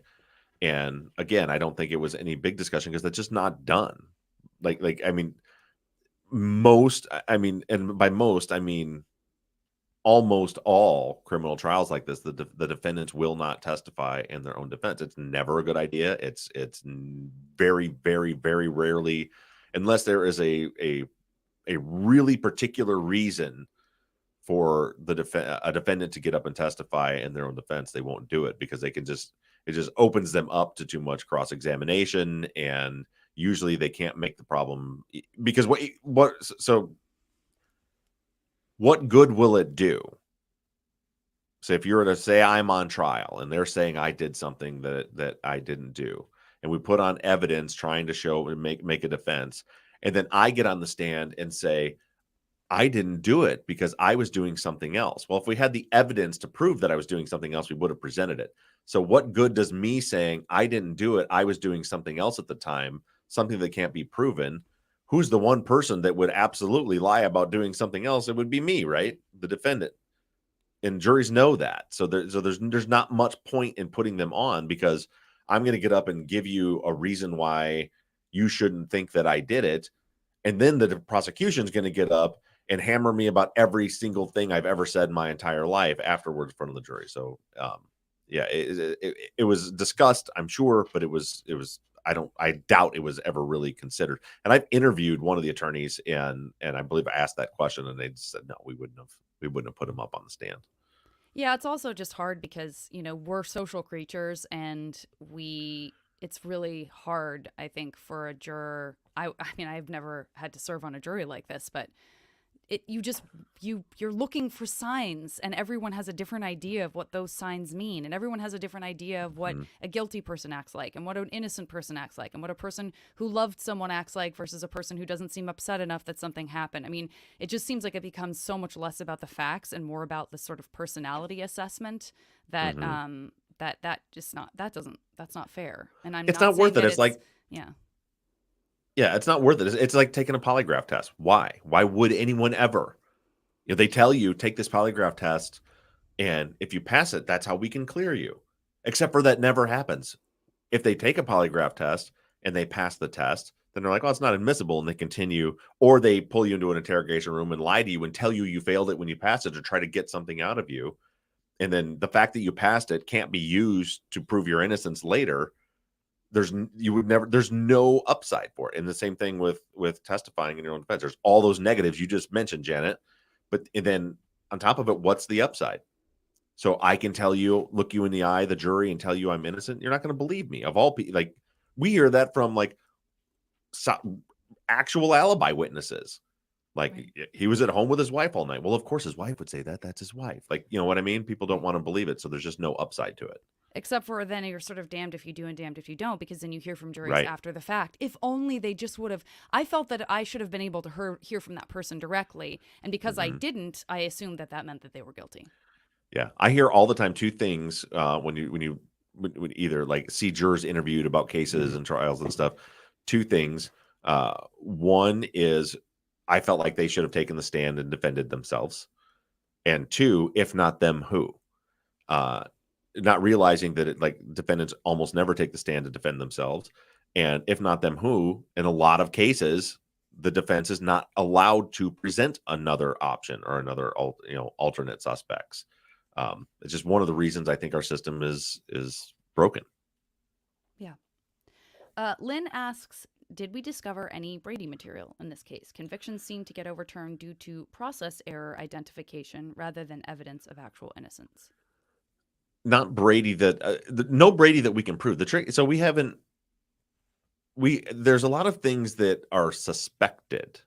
and again, I don't think it was any big discussion because that's just not done. Like I mean, most. I mean, and by most, I mean almost all criminal trials like this, the defendants will not testify in their own defense. It's never a good idea. It's very, very, very rarely, unless there is a really particular reason for a defendant to get up and testify in their own defense, they won't do it because it just opens them up to too much cross-examination, and usually they can't make the problem because what good will it do? So if you were to say I'm on trial and they're saying I did something that I didn't do, and we put on evidence trying to show and make a defense, and then I get on the stand and say I didn't do it because I was doing something else. Well, if we had the evidence to prove that I was doing something else, we would have presented it. So what good does me saying I didn't do it, I was doing something else at the time, something that can't be proven? Who's the one person that would absolutely lie about doing something else? It would be me, right? The defendant. And juries know that. So there's not much point in putting them on because I'm going to get up and give you a reason why you shouldn't think that I did it. And then the prosecution is going to get up and hammer me about every single thing I've ever said in my entire life afterwards in front of the jury. So, yeah, it was discussed, I'm sure, but it was I doubt it was ever really considered. And I've interviewed one of the attorneys, and I believe I asked that question, and they just said no, we wouldn't have put him up on the stand. Yeah, it's also just hard because, we're social creatures, and it's really hard, I think, for a juror. I mean, I've never had to serve on a jury like this, but you're looking for signs, and everyone has a different idea of what those signs mean, and everyone has a different idea of what a guilty person acts like, and what an innocent person acts like, and what a person who loved someone acts like versus a person who doesn't seem upset enough that something happened. I mean, it just seems like it becomes so much less about the facts and more about the sort of personality assessment that that's not fair. And It's not worth it. It's like, yeah. Yeah, it's not worth it. It's like taking a polygraph test. Why? Why would anyone ever? They tell you, take this polygraph test, and if you pass it, that's how we can clear you. Except for that never happens. If they take a polygraph test and they pass the test, then they're like, oh, it's not admissible, and they continue, or they pull you into an interrogation room and lie to you and tell you you failed it when you passed it to try to get something out of you. And then the fact that you passed it can't be used to prove your innocence later. There's no upside for it. And the same thing with testifying in your own defense. There's all those negatives you just mentioned, Janet. But then on top of it, what's the upside? So I can look you in the eye, the jury, and tell you I'm innocent. You're not going to believe me. Of all people, like we hear that from actual alibi witnesses. Like right. He was at home with his wife all night. Well, of course his wife would say that. That's his wife. Like, you know what I mean? People don't want to believe it. So there's just no upside to it. Except for then you're sort of damned if you do and damned if you don't, because then you hear from juries right. after the fact. If only they just would have. I felt that I should have been able to hear from that person directly. And because I didn't, I assumed that meant that they were guilty. Yeah. I hear all the time two things when you either like see jurors interviewed about cases and trials and stuff. Two things. One is I felt like they should have taken the stand and defended themselves. And two, if not them, who? Not realizing that defendants almost never take the stand to defend themselves. And if not them, who? In a lot of cases, the defense is not allowed to present another option or another alternate suspects. It's just one of the reasons I think our system is broken. Yeah. Lynn asks, did we discover any Brady material in this case? Convictions seem to get overturned due to process error identification rather than evidence of actual innocence. Not Brady no Brady that we can prove. The trick. So there's a lot of things that are suspected,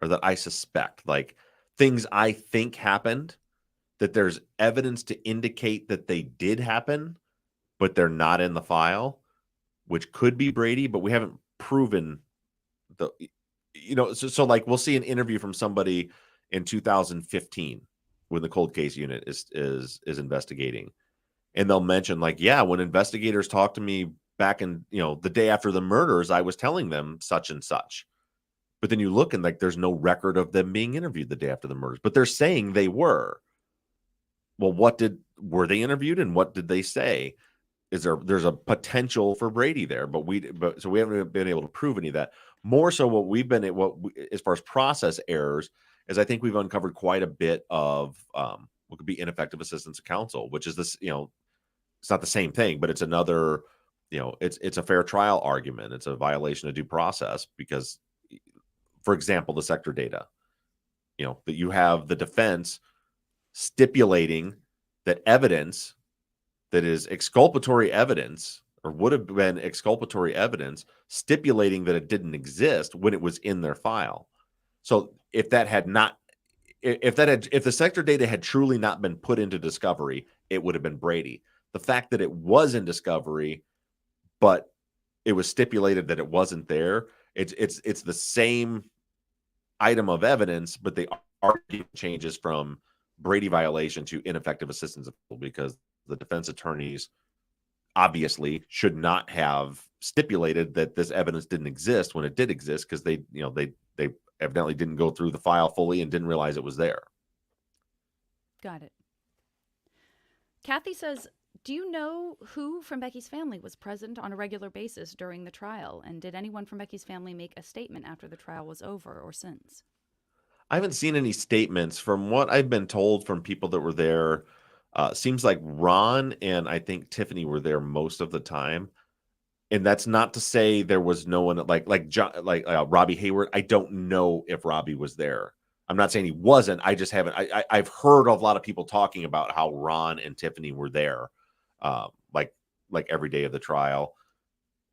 or that I suspect, like things I think happened, that there's evidence to indicate that they did happen, but they're not in the file, which could be Brady, but we haven't proven so like we'll see an interview from somebody in 2015 when the cold case unit is investigating, and they'll mention like, yeah, when investigators talked to me back in, the day after the murders, I was telling them such and such. But then you look and like there's no record of them being interviewed the day after the murders, but they're saying they were. Well, were they interviewed and what did they say? There's a potential for Brady there, but so we haven't been able to prove any of that. More so as far as process errors is I think we've uncovered quite a bit of what could be ineffective assistance of counsel, which is this, it's not the same thing, but it's another, it's a fair trial argument. It's a violation of due process because, for example, the sector data, that you have the defense stipulating that evidence that is exculpatory evidence or would have been exculpatory evidence stipulating that it didn't exist when it was in their file. So if the sector data had truly not been put into discovery, it would have been Brady. The fact that it was in discovery, but it was stipulated that it wasn't there, it's the same item of evidence, but the argument changes from Brady violation to ineffective assistance because the defense attorneys obviously should not have stipulated that this evidence didn't exist when it did exist because they evidently didn't go through the file fully and didn't realize it was there. Got it. Kathy says, do you know who from Becky's family was present on a regular basis during the trial? And did anyone from Becky's family make a statement after the trial was over or since? I haven't seen any statements. From what I've been told from people that were there, seems like Ron and I think Tiffany were there most of the time. And that's not to say there was no one like John, Robbie Hayward. I don't know if Robbie was there. I'm not saying he wasn't. I just haven't. I've heard of a lot of people talking about how Ron and Tiffany were there, like every day of the trial.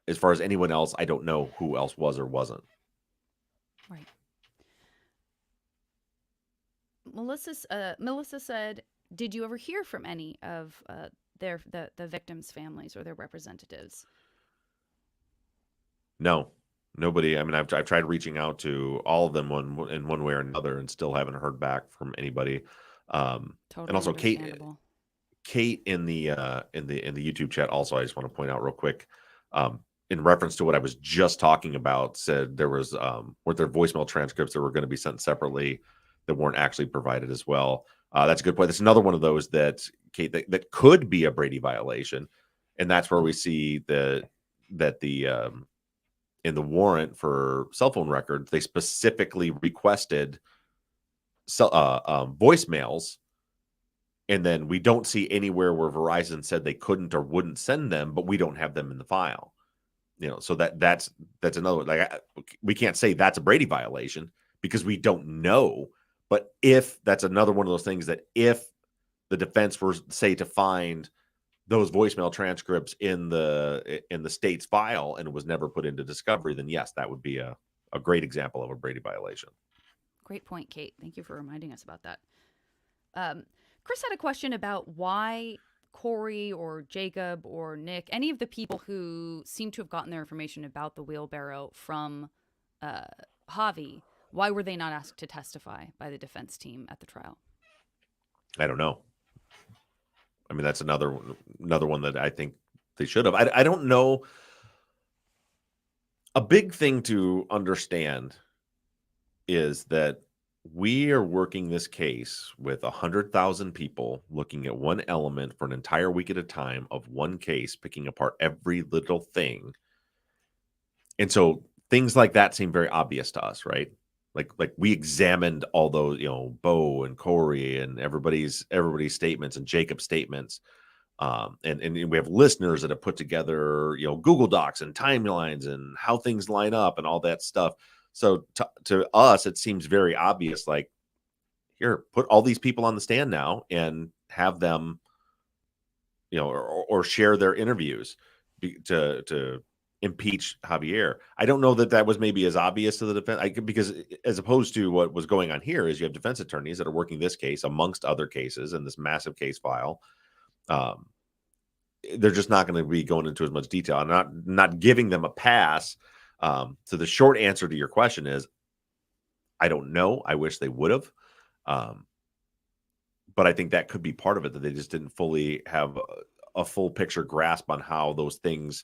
As far as anyone else, I don't know who else was or wasn't. Right. Melissa said, did you ever hear from any of the victims' families or their representatives? No, nobody. I mean, I've tried reaching out to all of them in one way or another, and still haven't heard back from anybody. Totally and also Kate in the YouTube chat. Also, I just want to point out real quick, in reference to what I was just talking about, said there was weren't there voicemail transcripts that were going to be sent separately that weren't actually provided as well. That's a good point. That's another one of those that Kate that could be a Brady violation, and that's where we see that in the warrant for cell phone records, they specifically requested voicemails, and then we don't see anywhere where Verizon said they couldn't or wouldn't send them, but we don't have them in the file. So that's another, we can't say that's a Brady violation because we don't know. But if that's another one of those things that if the defense were say to find those voicemail transcripts in the state's file and it was never put into discovery, then yes, that would be a great example of a Brady violation. Great point, Kate. Thank you for reminding us about that. Chris had a question about why Corey or Jacob or Nick, any of the people who seem to have gotten their information about the wheelbarrow from Javi, why were they not asked to testify by the defense team at the trial? I don't know. I mean, that's another one that I think they should have. I don't know. A big thing to understand is that we are working this case with 100,000 people looking at one element for an entire week at a time of one case, picking apart every little thing. And so things like that seem very obvious to us, right? Like we examined all those, Bo and Corey and everybody's statements and Jacob's statements. And we have listeners that have put together, Google Docs and timelines and how things line up and all that stuff. So to us, it seems very obvious, like, here, put all these people on the stand now and have them, or share their interviews to impeach Javier. I don't know that was maybe as obvious to the defense, because as opposed to what was going on here is you have defense attorneys that are working this case amongst other cases in this massive case file. They're just not going to be going into as much detail. I'm not giving them a pass. So the short answer to your question is, I don't know. I wish they would have. but I think that could be part of it, that they just didn't fully have a full picture grasp on how those things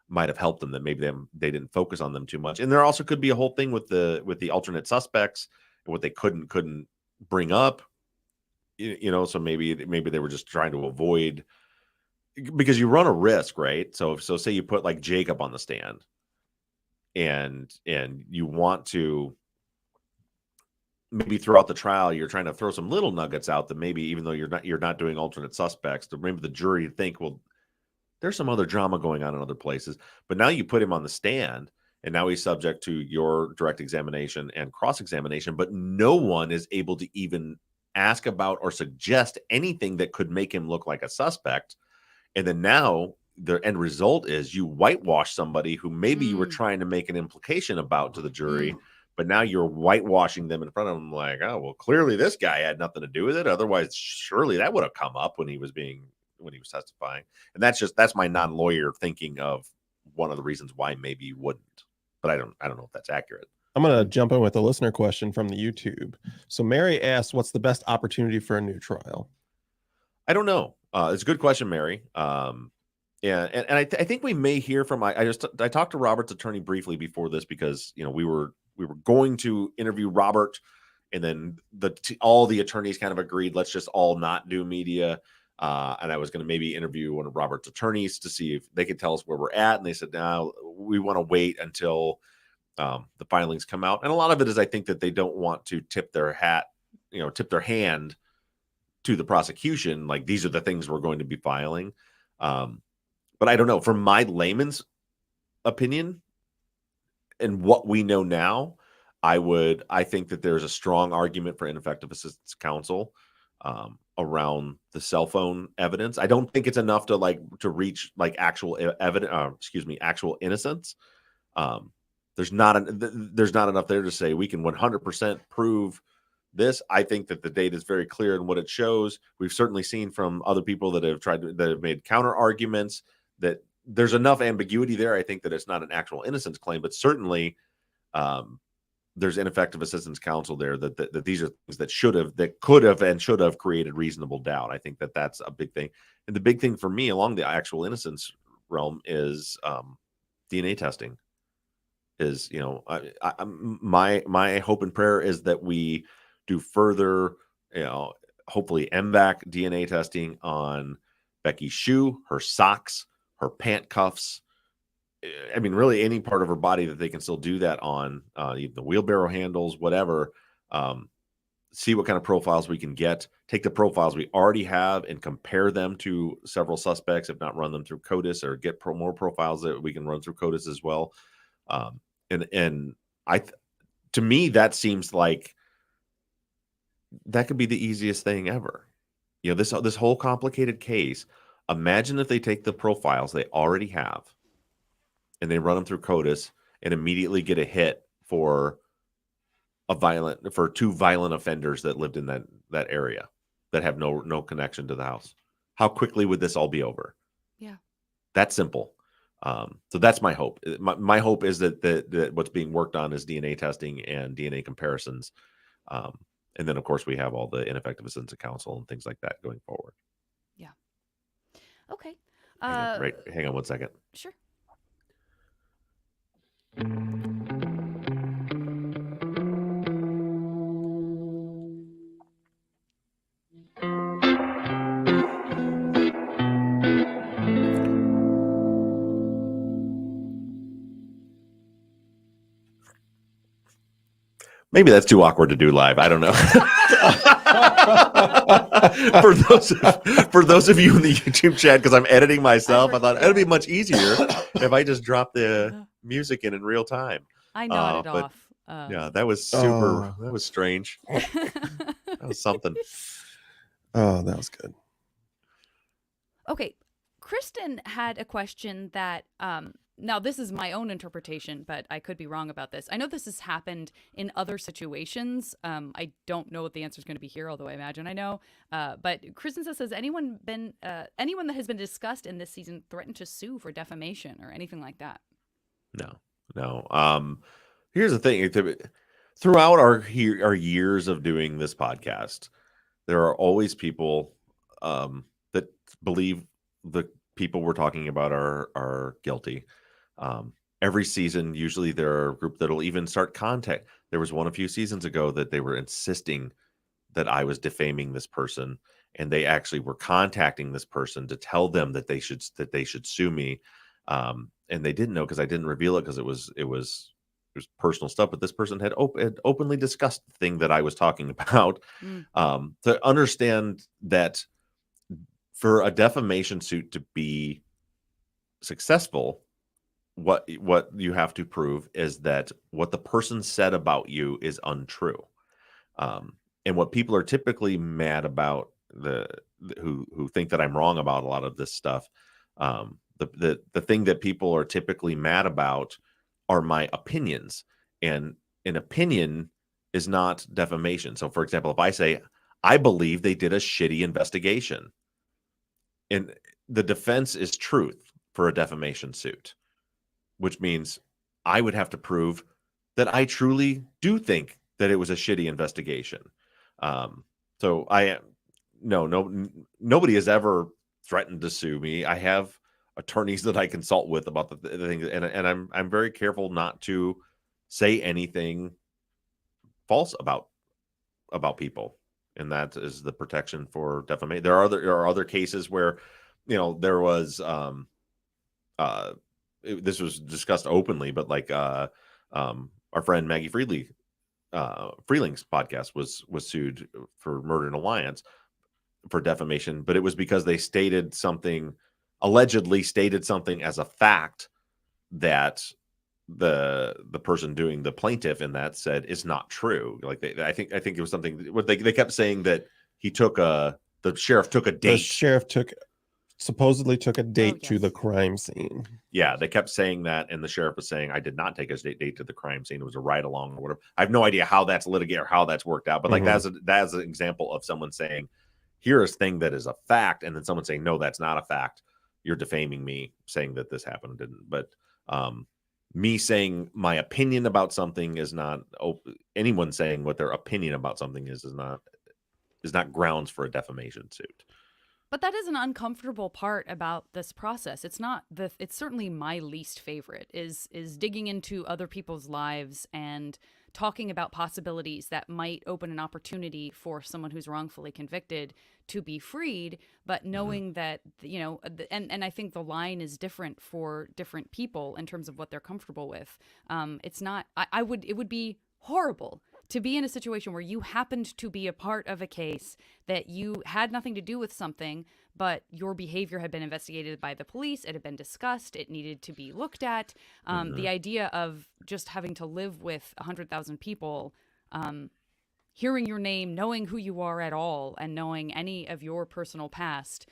might have helped them, that maybe they didn't focus on them too much. And there also could be a whole thing with the alternate suspects and what they couldn't bring up, so maybe they were just trying to avoid, because you run a risk, right? So say you put like Jacob on the stand and you want to, maybe throughout the trial, you're trying to throw some little nuggets out that maybe, even though you're not doing alternate suspects, to maybe the jury think, well, there's some other drama going on in other places. But now you put him on the stand, and now he's subject to your direct examination and cross-examination, but no one is able to even ask about or suggest anything that could make him look like a suspect. And then now the end result is you whitewash somebody who maybe you were trying to make an implication about to the jury, but now you're whitewashing them in front of them, like, oh, well, clearly this guy had nothing to do with it. Otherwise, surely that would have come up when he was testifying. And that's my non-lawyer thinking of one of the reasons why maybe you wouldn't. But I don't know if that's accurate. I'm going to jump in with a listener question from the YouTube. So Mary asked, what's the best opportunity for a new trial? I don't know. It's a good question, Mary. And I think we may hear from, I talked to Robert's attorney briefly before this, because we were going to interview Robert, and then all the attorneys kind of agreed, let's just all not do media. And I was going to maybe interview one of Robert's attorneys to see if they could tell us where we're at. And they said, no, we want to wait until the filings come out. And a lot of it is, I think, that they don't want to tip their hand to the prosecution, like, these are the things we're going to be filing. But I don't know. From my layman's opinion and what we know now, I think that there's a strong argument for ineffective assistance of counsel around the cell phone evidence. I don't think it's enough to reach like actual evidence, actual innocence. There's not enough there to say we can 100% prove this. I think that the data is very clear in what it shows. We've certainly seen from other people that have made counter arguments that there's enough ambiguity there. I think that it's not an actual innocence claim, but certainly there's ineffective assistance counsel there that these are things that could have and should have created reasonable doubt. I think that that's a big thing. And the big thing for me along the actual innocence realm is DNA testing. Is, my hope and prayer is that we do further, hopefully MVAC DNA testing on Becky's shoe, her socks, her pant cuffs. I mean, really any part of her body that they can still do that on, the wheelbarrow handles, whatever. See what kind of profiles we can get. Take the profiles we already have and compare them to several suspects, if not run them through CODIS, or get more profiles that we can run through CODIS as well. To me, that seems like that could be the easiest thing ever. This whole complicated case. Imagine if they take the profiles they already have and they run them through CODIS and immediately get a hit for two violent offenders that lived in that area that have no connection to the house. How quickly would this all be over? Yeah, that's simple. So that's my hope. My hope is that what's being worked on is DNA testing and DNA comparisons. And then, of course, we have all the ineffective assistance of counsel and things like that going forward. Yeah. Okay. Hang on one second. Sure. Maybe that's too awkward to do live. I don't know. for those of you in the YouTube chat, because I'm editing myself, I thought it'd be much easier if I just dropped the music in real time. I nodded off. Yeah, that was super. That was strange. That was something. Oh, that was good. Okay. Kristen had a question that now this is my own interpretation, but I could be wrong about this. I know this has happened in other situations. I don't know what the answer is going to be here, although I imagine I know. But Kristen says, has anyone that has been discussed in this season threatened to sue for defamation or anything like that? No. Here's the thing. Throughout our years of doing this podcast, there are always people that believe the people we're talking about are guilty. Every season, usually there are a group that'll even start contact. There was one a few seasons ago that they were insisting that I was defaming this person, and they actually were contacting this person to tell them that they should sue me. And they didn't know because I didn't reveal it because it was personal stuff. But this person had openly discussed the thing that I was talking about. To understand that for a defamation suit to be successful, what you have to prove is that what the person said about you is untrue. And what people are typically mad about, who think that I'm wrong about a lot of this stuff, the thing that people are typically mad about are my opinions, and an opinion is not defamation. So, for example, if I say I believe they did a shitty investigation, and the defense is truth for a defamation suit, which means I would have to prove that I truly do think that it was a shitty investigation. So nobody has ever threatened to sue me. I have attorneys that I consult with about the things, and I'm very careful not to say anything false about people, and that is the protection for defamation. There are other cases where, there was this was discussed openly, but like our friend Maggie Freeling's podcast was sued for Murder in Alliance for defamation, but it was because they allegedly stated something as a fact that the person doing the plaintiff in that said is not true. Like I think it was something what they kept saying that the sheriff took a date. The sheriff supposedly took a date to the crime scene. Yeah, they kept saying that, and the sheriff was saying, I did not take a date to the crime scene. It was a ride along or whatever. I have no idea how that's litigated or how that's worked out, but like that's an example of someone saying, here is a thing that is a fact, and then someone saying, no, that's not a fact. You're defaming me, saying that this happened and didn't. But me saying my opinion about something is not anyone saying what their opinion about something is not grounds for a defamation suit. But that is an uncomfortable part about this process. It's certainly my least favorite is digging into other people's lives and talking about possibilities that might open an opportunity for someone who's wrongfully convicted to be freed, but knowing that, and I think the line is different for different people in terms of what they're comfortable with. It's not, it would be horrible to be in a situation where you happened to be a part of a case that you had nothing to do with something, but your behavior had been investigated by the police. It had been discussed. It needed to be looked at. The idea of just having to live with 100,000 people, hearing your name, knowing who you are at all, and knowing any of your personal past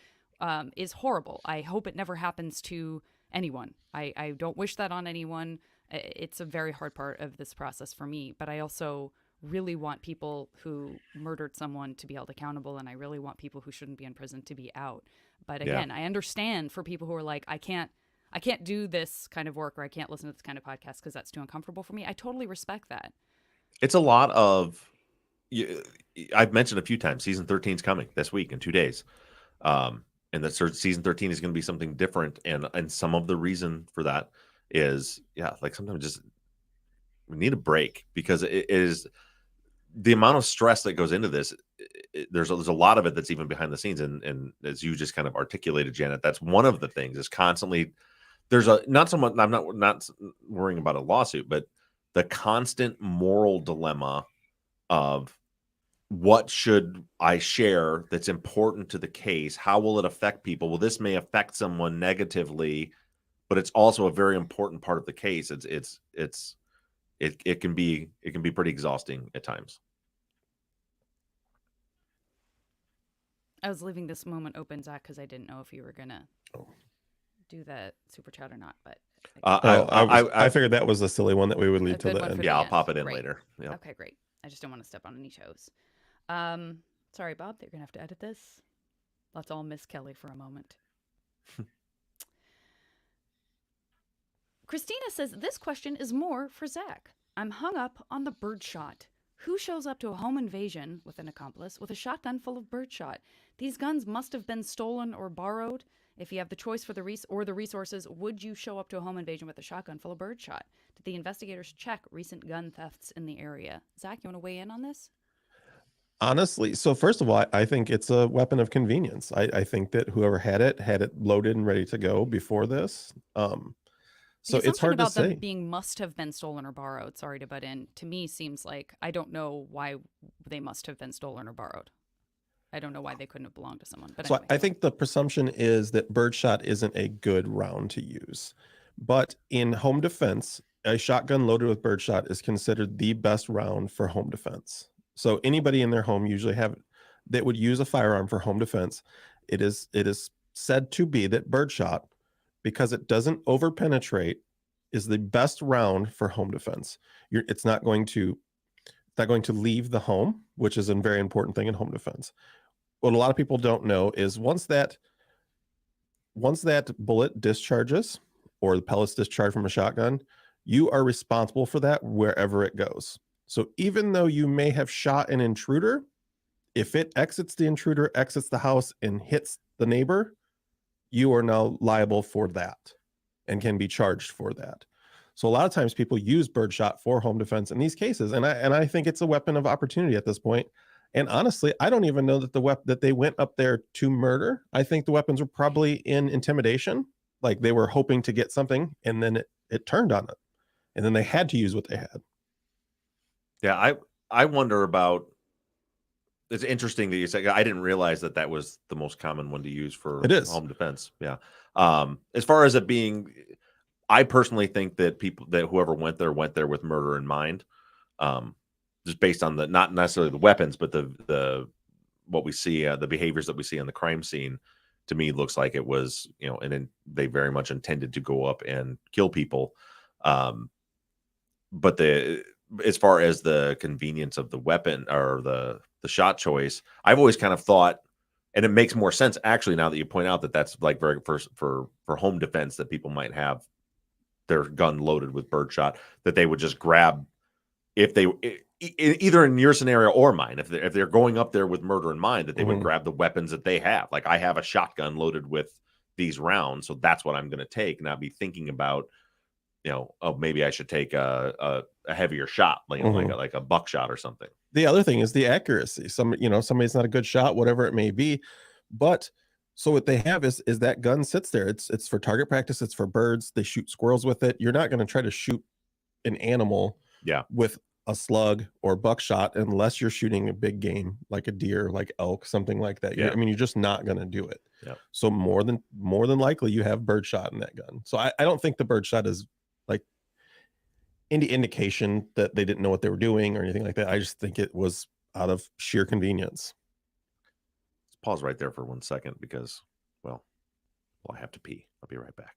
is horrible. I hope it never happens to anyone. I don't wish that on anyone. It's a very hard part of this process for me, but I also really want people who murdered someone to be held accountable, and I really want people who shouldn't be in prison to be out. But again, I understand for people who are like, I can't do this kind of work, or I can't listen to this kind of podcast because that's too uncomfortable for me. I totally respect that. It's a lot of, I've mentioned a few times, season 13 is coming this week in 2 days. And that season 13 is going to be something different. And some of the reason for that is, like sometimes just we need a break, because it is the amount of stress that goes into this. There's a lot of it that's even behind the scenes. And as you just kind of articulated, Janet, that's one of the things is constantly not so much, I'm not worrying about a lawsuit, but the constant moral dilemma of what should I share that's important to the case? How will it affect people? Well, this may affect someone negatively, but it's also a very important part of the case. It can be pretty exhausting at times. I was leaving this moment open, Zach, because I didn't know if you were gonna do the super chat or not. But I figured that was a silly one that we would leave till the end. Yeah, I'll pop it in later. Yeah. Okay, great. I just don't want to step on any toes. Sorry, Bob, they're gonna have to edit this. Let's all miss Kelly for a moment. Christina says, this question is more for Zach. I'm hung up on the birdshot. Who shows up to a home invasion with an accomplice with a shotgun full of birdshot? These guns must have been stolen or borrowed. If you have the choice for the resources, would you show up to a home invasion with a shotgun full of birdshot? Did the investigators check recent gun thefts in the area? Zach, you want to weigh in on this? Honestly, so first of all, I think it's a weapon of convenience. I think that whoever had it loaded and ready to go before this. So it's hard to say. Them being must have been stolen or borrowed, sorry to butt in, to me seems like I don't know why they must have been stolen or borrowed. I don't know why they couldn't have belonged to someone. But so anyway. I think the presumption is that birdshot isn't a good round to use. But in home defense, a shotgun loaded with birdshot is considered the best round for home defense. So anybody in their home usually that would use a firearm for home defense. It is said to be that birdshot, because it doesn't over penetrate, is the best round for home defense. It's not going to leave the home, which is a very important thing in home defense. What a lot of people don't know is once that bullet discharges or the pellets discharge from a shotgun, you are responsible for that wherever it goes. So even though you may have shot an intruder, if it exits the house and hits the neighbor, you are now liable for that and can be charged for that. So a lot of times people use birdshot for home defense in these cases. And I think it's a weapon of opportunity at this point. And honestly, I don't even know that that they went up there to murder. I think the weapons were probably in intimidation. Like they were hoping to get something and then it turned on it. And then they had to use what they had. Yeah, I wonder about. It's interesting that you said. I didn't realize that was the most common one to use for home defense. Yeah. As far as it being, I personally think that whoever went there with murder in mind. Just based on not necessarily the weapons, but the what we see, the behaviors that we see on the crime scene, to me looks like it was, and then they very much intended to go up and kill people. But as far as the convenience of the weapon or the shot choice, I've always kind of thought, and it makes more sense actually now that you point out that that's like very for home defense, that people might have their gun loaded with birdshot, that they would just grab either in your scenario or mine, if they're going up there with murder in mind, that they would grab the weapons that they have. Like I have a shotgun loaded with these rounds, so that's what I'm going to take, not be thinking about, maybe I should take a heavier shot, like a buckshot or something. The other thing is the accuracy. Somebody's not a good shot, whatever it may be, but so what they have is that gun sits there. It's for target practice. It's for birds. They shoot squirrels with it. You're not going to try to shoot an animal with a slug or buckshot unless you're shooting a big game like a deer, like elk, something like that. You're just not going to do it. So more than likely you have birdshot in that gun. So I don't think the birdshot is like any indication that they didn't know what they were doing or anything like that. I just think it was out of sheer convenience. Let's pause right there for 1 second because, well, I have to pee. I'll be right back.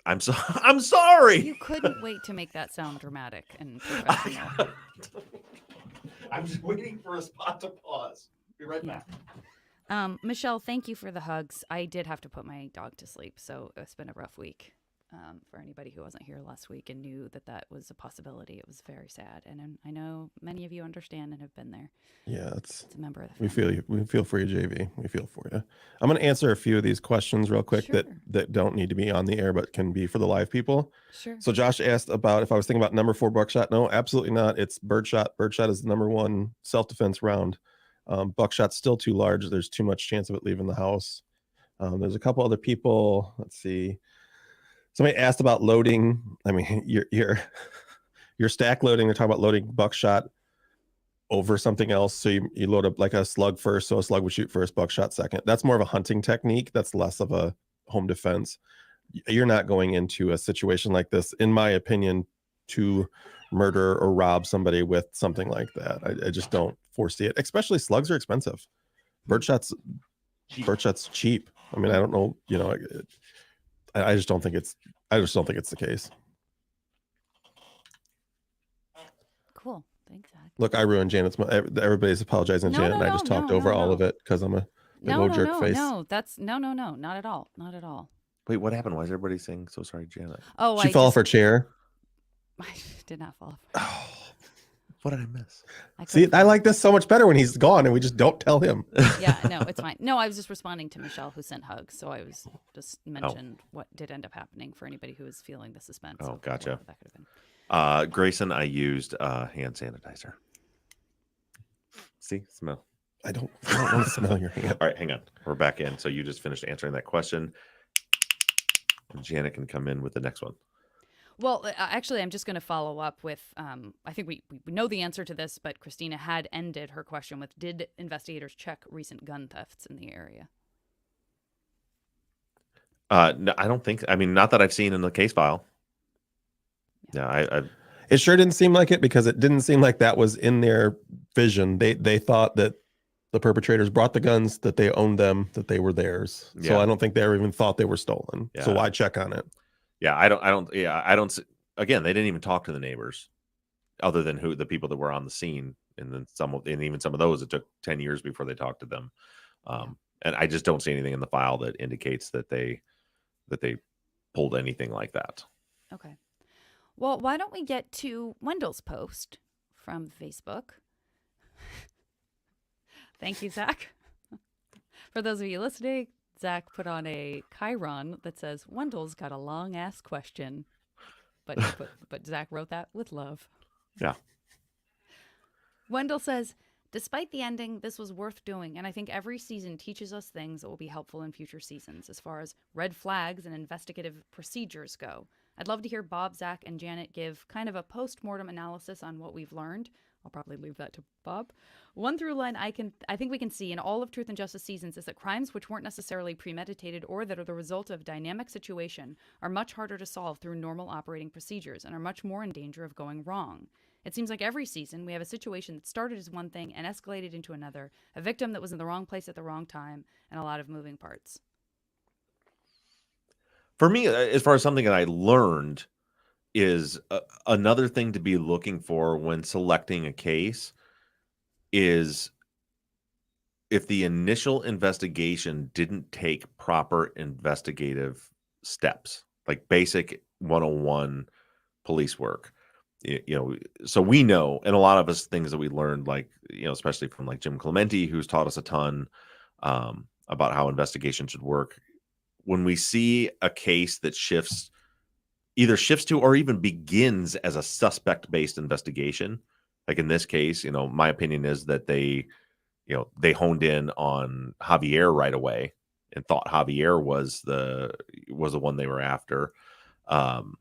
I'm sorry. You couldn't wait to make that sound dramatic and professional. I'm just waiting for a spot to pause. Be right back. Michelle, thank you for the hugs. I did have to put my dog to sleep, so it's been a rough week. For anybody who wasn't here last week and knew that was a possibility, it was very sad. And I know many of you understand and have been there. Yeah, it's a member of the family. We feel you. We feel for you, JV. We feel for you. I'm going to answer a few of these questions real quick that don't need to be on the air, but can be for the live people. Sure. So Josh asked about if I was thinking about number 4 buckshot. No, absolutely not. It's birdshot. Birdshot is the number 1 self-defense round. Buckshot's still too large. There's too much chance of it leaving the house. There's a couple other people. Let's see. Somebody asked about loading. I mean, you're stack loading. They're talking about loading buckshot over something else. So you load up like a slug first. So a slug would shoot first, buckshot second. That's more of a hunting technique. That's less of a home defense. You're not going into a situation like this, in my opinion, to murder or rob somebody with something like that. I just don't foresee it. Especially slugs are expensive. Birdshot's cheap. I mean, I don't know. I just don't think it's the case. Cool. Thanks, Zach. Look, I ruined Janet's. Everybody's apologizing to Janet, and I just talked over all of it because I'm a big old jerk face. No, that's no, not at all, not at all. Wait, what happened? Why is everybody saying so sorry, Janet? Oh, she fell off her chair. I did not fall off. Oh, What did I miss? See, I like this so much better when he's gone and we just don't tell him. Yeah, no, it's fine. No, I was just responding to Michelle who sent hugs, so I was just mentioned what did end up happening for anybody who was feeling the suspense. Oh, of gotcha. what that could have been. Grayson, I used hand sanitizer. See, smell. I don't want to smell your hand. All right, hang on. We're back in. So you just finished answering that question. Janet can come in with the next one. Well, actually, I'm just going to follow up with, I think we know the answer to this, but Christina had ended her question with, did investigators check recent gun thefts in the area? No, I don't think, I mean, not that I've seen in the case file. Yeah, it sure didn't seem like it, because it didn't seem like that was in their vision. They thought that the perpetrators brought the guns, that they owned them, that they were theirs. So I don't think they ever even thought they were stolen. Yeah. So why check on it? Yeah, I don't. Again, they didn't even talk to the neighbors, other than the people that were on the scene, and then even some of those, it took 10 years before they talked to them. And I just don't see anything in the file that indicates that they pulled anything like that. Okay. Well, why don't we get to Wendell's post from Facebook? Thank you, Zach. For those of you listening, Zach put on a chyron that says, Wendell's got a long-ass question. But Zach wrote that with love. Yeah. Wendell says, despite the ending, this was worth doing, and I think every season teaches us things that will be helpful in future seasons as far as red flags and investigative procedures go. I'd love to hear Bob, Zach, and Janet give kind of a post-mortem analysis on what we've learned. I'll probably leave that to Bob. One through line I think we can see in all of Truth and Justice seasons is that crimes which weren't necessarily premeditated or that are the result of dynamic situation are much harder to solve through normal operating procedures and are much more in danger of going wrong. It seems like every season we have a situation that started as one thing and escalated into another, a victim that was in the wrong place at the wrong time, and a lot of moving parts. For me, as far as something that I learned, is another thing to be looking for when selecting a case is if the initial investigation didn't take proper investigative steps, like basic 101 police work. So we know, and a lot of us things that we learned, like, especially from like Jim Clementi, who's taught us a ton about how investigation should work. When we see a case that either shifts to or even begins as a suspect-based investigation, like in this case, my opinion is that they honed in on Javier right away and thought Javier was the one they were after, and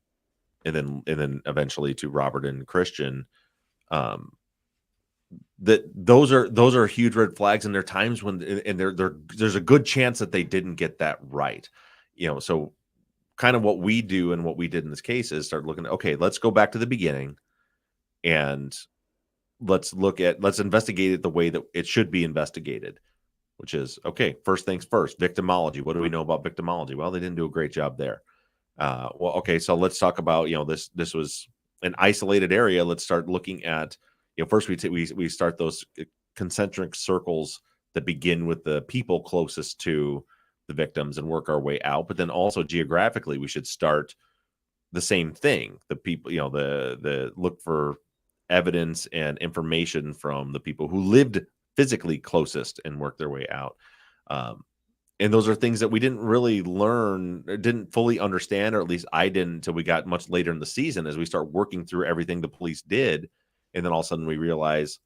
then eventually to Robert and Christian. That those are huge red flags, and there are times when there's a good chance that they didn't get that right. So kind of what we do and what we did in this case is start looking at, okay, let's go back to the beginning and let's investigate it the way that it should be investigated, which is, okay, first things first, victimology. What do we know about victimology? Well, they didn't do a great job there. Okay, so let's talk about, this was an isolated area. Let's start looking at, first we start those concentric circles that begin with the people closest to the victims and work our way out. But then also geographically, we should start the same thing. The people, the look for evidence and information from the people who lived physically closest and work their way out. And those are things that we didn't really learn, or didn't fully understand, or at least I didn't until we got much later in the season, as we start working through everything the police did. And then all of a sudden we realize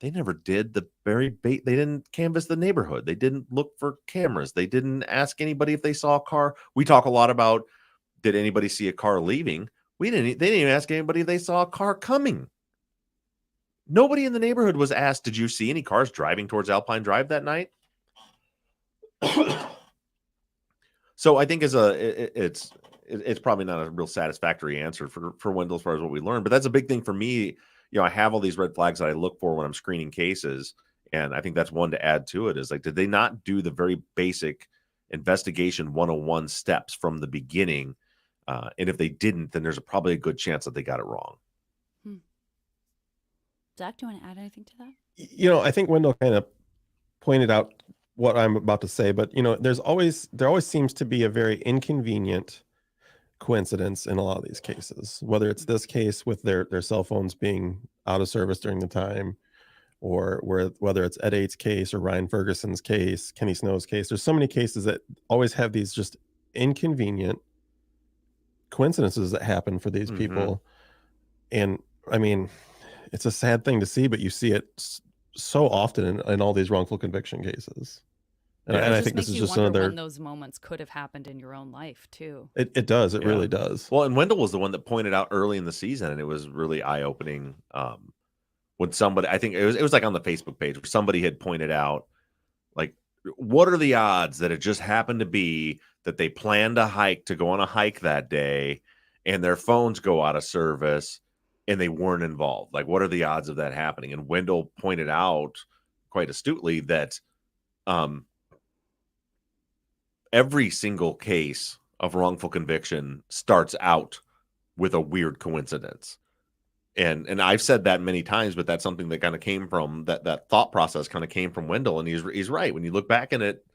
they never did they didn't canvass the neighborhood. They didn't look for cameras. They didn't ask anybody if they saw a car. We talk a lot about, did anybody see a car leaving? They didn't even ask anybody if they saw a car coming. Nobody in the neighborhood was asked, did you see any cars driving towards Alpine Drive that night? So I think it's probably not a real satisfactory answer for Wendell as far as what we learned, but that's a big thing for me. I have all these red flags that I look for when I'm screening cases, and I think that's one to add to it is, like, did they not do the very basic investigation 101 steps from the beginning? And if they didn't, then there's probably a good chance that they got it wrong. Zach, do you want to add anything to that? I think Wendell kind of pointed out what I'm about to say, but there always seems to be a very inconvenient coincidence in a lot of these cases, whether it's this case with their cell phones being out of service during the time, or whether it's Ed 8's case or Ryan Ferguson's case, Kenny Snow's case. There's so many cases that always have these just inconvenient coincidences that happen for these people. And I mean, it's a sad thing to see, but you see it so often in all these wrongful conviction cases. And, Yeah, and it I just think this makes is you just wonder another. when those moments could have happened in your own life too. It does. It really does. Well, and Wendell was the one that pointed out early in the season, and it was really eye opening. When somebody, I think it was like on the Facebook page where somebody had pointed out, like, what are the odds that it just happened to be that they planned a hike to go on a hike that day, and their phones go out of service, and they weren't involved? Like, what are the odds of that happening? And Wendell pointed out quite astutely that every single case of wrongful conviction starts out with a weird coincidence. And I've said that many times, but that's something that kind of came from that thought process kind of came from Wendell. And he's right. When you look back in it,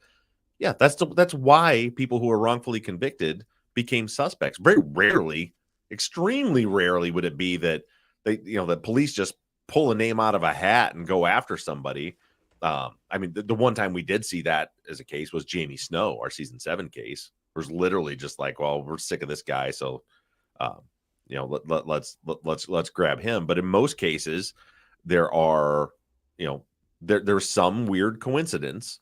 yeah, that's why people who are wrongfully convicted became suspects. Very rarely, extremely rarely would it be that the police just pull a name out of a hat and go after somebody. I mean, the one time we did see that as a case was Jamie Snow, our season 7 case. It was literally just like, well, we're sick of this guy, so let's grab him. But in most cases, there are there's some weird coincidence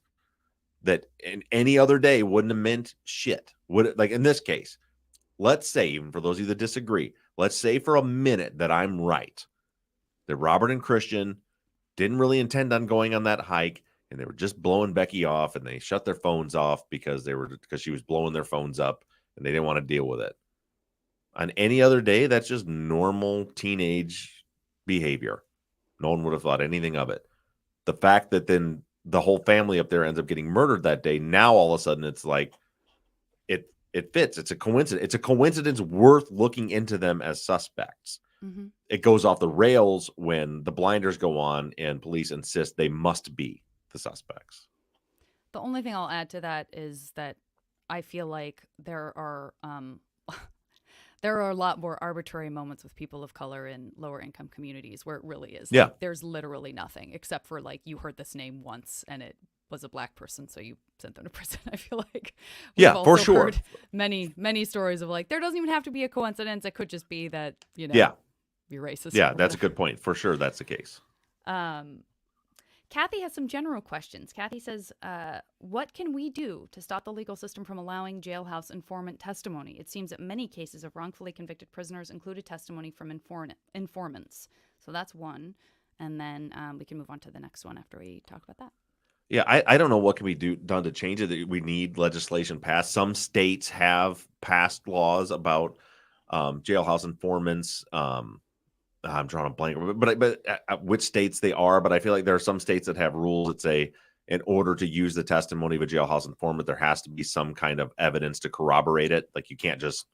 that in any other day wouldn't have meant shit. Would it, like in this case? Let's say, even for those of you that disagree, let's say for a minute that I'm right, that Robert and Christian didn't really intend on going on that hike, and they were just blowing Becky off, and they shut their phones off because she was blowing their phones up, and they didn't want to deal with it. On any other day, that's just normal teenage behavior. No one would have thought anything of it. The fact that then the whole family up there ends up getting murdered that day, now all of a sudden it's like it fits. It's a coincidence. It's a coincidence worth looking into them as suspects. Mm-hmm. It goes off the rails when the blinders go on and police insist they must be the suspects. The only thing I'll add to that is that I feel like there are a lot more arbitrary moments with people of color in lower income communities where it really is. Yeah. Like, there's literally nothing except for like you heard this name once and it was a black person, so you sent them to prison. I feel like for sure. Heard many stories of like there doesn't even have to be a coincidence. It could just be that you're racist. Yeah, that's a good point. For sure, that's the case. Kathy has some general questions. Kathy says, what can we do to stop the legal system from allowing jailhouse informant testimony? It seems that many cases of wrongfully convicted prisoners included testimony from informants. So that's one. And then we can move on to the next one after we talk about that. Yeah, I don't know what can be done to change it. We need legislation passed. Some states have passed laws about jailhouse informants. I'm drawing a blank, but which states they are. But I feel like there are some states that have rules that say in order to use the testimony of a jailhouse informant, there has to be some kind of evidence to corroborate it. Like you can't just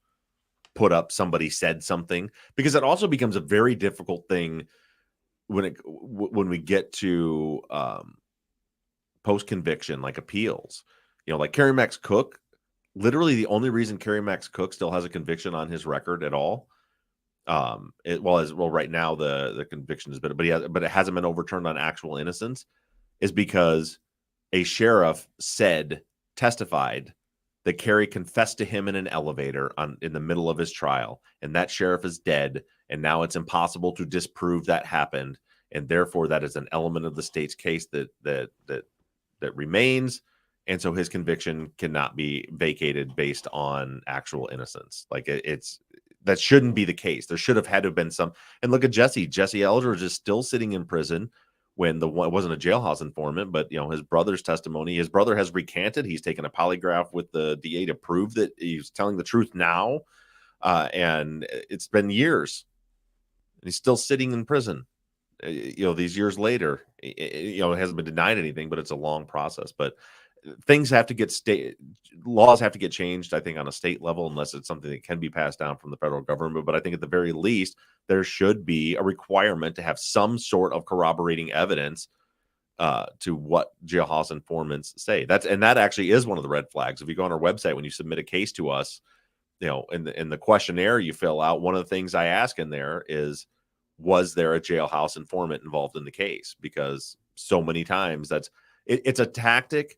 put up somebody said something, because it also becomes a very difficult thing when we get to post-conviction, like appeals. Like Kerry Max Cook, literally the only reason Kerry Max Cook still has a conviction on his record at all, right now the conviction has been, but it hasn't been overturned on actual innocence, is because a sheriff testified that Kerry confessed to him in an elevator in the middle of his trial, and that sheriff is dead, and now it's impossible to disprove that happened, and therefore that is an element of the state's case that remains, and so his conviction cannot be vacated based on actual innocence. Like that shouldn't be the case. There should have had to have been some. And look at Jesse Eldridge is still sitting in prison when it wasn't a jailhouse informant, but his brother's testimony. His brother has recanted. He's taken a polygraph with the DA to prove that he's telling the truth now, and it's been years, and he's still sitting in prison. These years later, it hasn't been denied anything, but it's a long process. But things have to get laws have to get changed, I think, on a state level, unless it's something that can be passed down from the federal government. But I think at the very least, there should be a requirement to have some sort of corroborating evidence to what jailhouse informants say. That actually is one of the red flags. If you go on our website, when you submit a case to us, in the questionnaire you fill out, one of the things I ask in there is, was there a jailhouse informant involved in the case? Because so many times it's a tactic.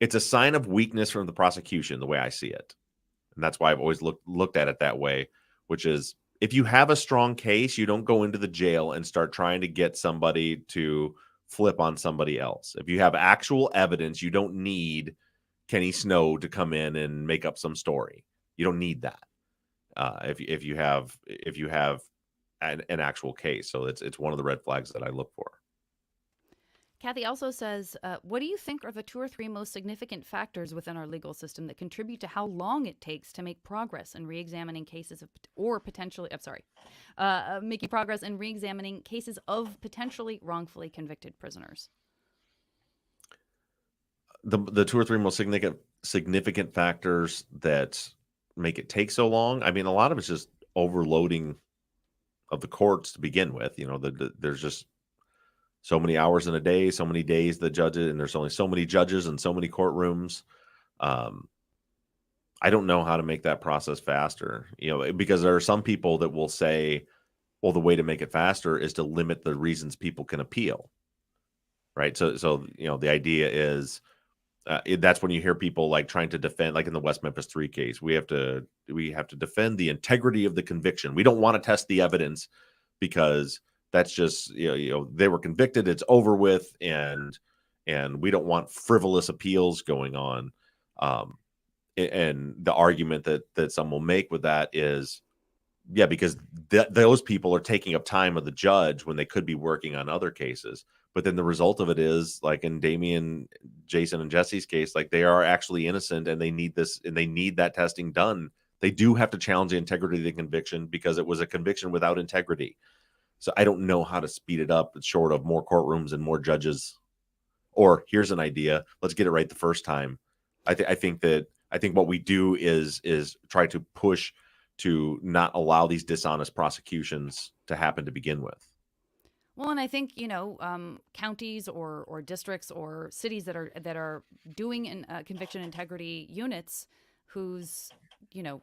It's a sign of weakness from the prosecution, the way I see it. And that's why I've always looked at it that way, which is, if you have a strong case, you don't go into the jail and start trying to get somebody to flip on somebody else. If you have actual evidence, you don't need Kenny Snow to come in and make up some story. You don't need that. If you have an actual case. So it's one of the red flags that I look for. Kathy also says, what do you think are the 2 or 3 most significant factors within our legal system that contribute to how long it takes to make progress in re-examining cases making progress in re-examining cases of potentially wrongfully convicted prisoners? The 2 or 3 most significant factors that make it take so long. I mean, a lot of it's just overloading of the courts to begin with. There's just so many hours in a day, so many days the judges, and there's only so many judges and so many courtrooms. I don't know how to make that process faster, because there are some people that will say, well, the way to make it faster is to limit the reasons people can appeal. Right. So the idea is, that's when you hear people like trying to defend, like in the West Memphis 3 case, we have to defend the integrity of the conviction. We don't want to test the evidence because that's just, they were convicted, it's over with, and we don't want frivolous appeals going on. And the argument that some will make with that is, yeah, because those people are taking up time of the judge when they could be working on other cases. But then the result of it is, like in Damien, Jason, and Jesse's case, like they are actually innocent and they need this, and they need that testing done. They do have to challenge the integrity of the conviction because it was a conviction without integrity. So I don't know how to speed it up short of more courtrooms and more judges. Or here's an idea: let's get it right the first time. I think what we do is try to push to not allow these dishonest prosecutions to happen to begin with. Well, and I think, counties or districts or cities that are doing conviction integrity units whose,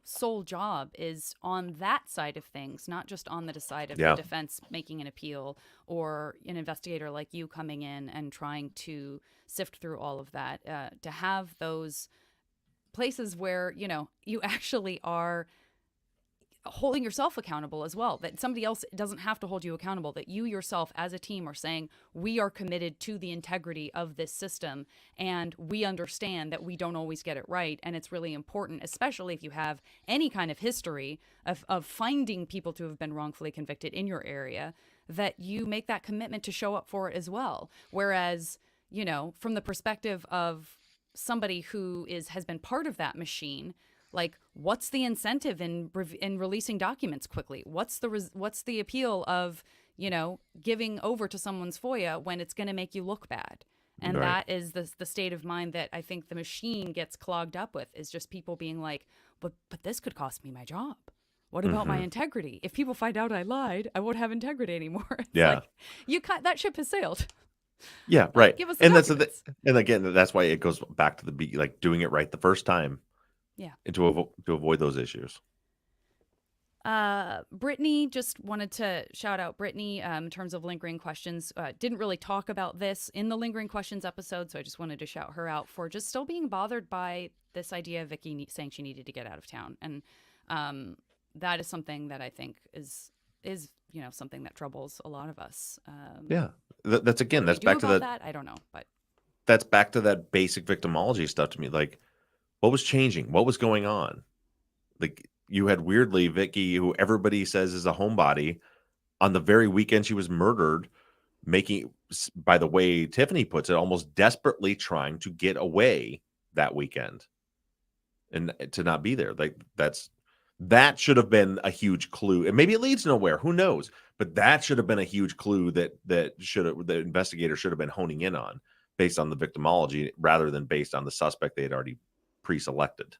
sole job is on that side of things, not just on the side of the defense making an appeal, or an investigator like you coming in and trying to sift through all of that, to have those places where, you actually are holding yourself accountable as well, that somebody else doesn't have to hold you accountable, that you yourself as a team are saying, we are committed to the integrity of this system, and we understand that we don't always get it right, and it's really important, especially if you have any kind of history of finding people to have been wrongfully convicted in your area, that you make that commitment to show up for it as well. Whereas, from the perspective of somebody who has been part of that machine, like, what's the incentive in releasing documents quickly? What's the appeal of, giving over to someone's FOIA when it's going to make you look bad? And Right. that is the state of mind that I think the machine gets clogged up with, is just people being like, but this could cost me my job. What about my integrity? If people find out I lied, I won't have integrity anymore. It's like, that ship has sailed. Yeah, right. Give us the And documents. and again, that's why it goes back to like doing it right the first time. Yeah. And to avoid those issues. Brittany, just wanted to shout out Brittany in terms of lingering questions. Didn't really talk about this in the lingering questions episode, so I just wanted to shout her out for just still being bothered by this idea of Vicky saying she needed to get out of town. And that is something that I think is something that troubles a lot of us. That's back to that. I don't know, but that's back to that basic victimology stuff to me. Like, what was changing? What was going on? Like, you had weirdly Vicky, who everybody says is a homebody, on the very weekend she was murdered, making, by the way Tiffany puts it, almost desperately trying to get away that weekend and to not be there. Like, that should have been a huge clue, and maybe it leads nowhere. Who knows? But that should have been a huge clue that the investigator should have been honing in on, based on the victimology rather than based on the suspect they had already pre-selected.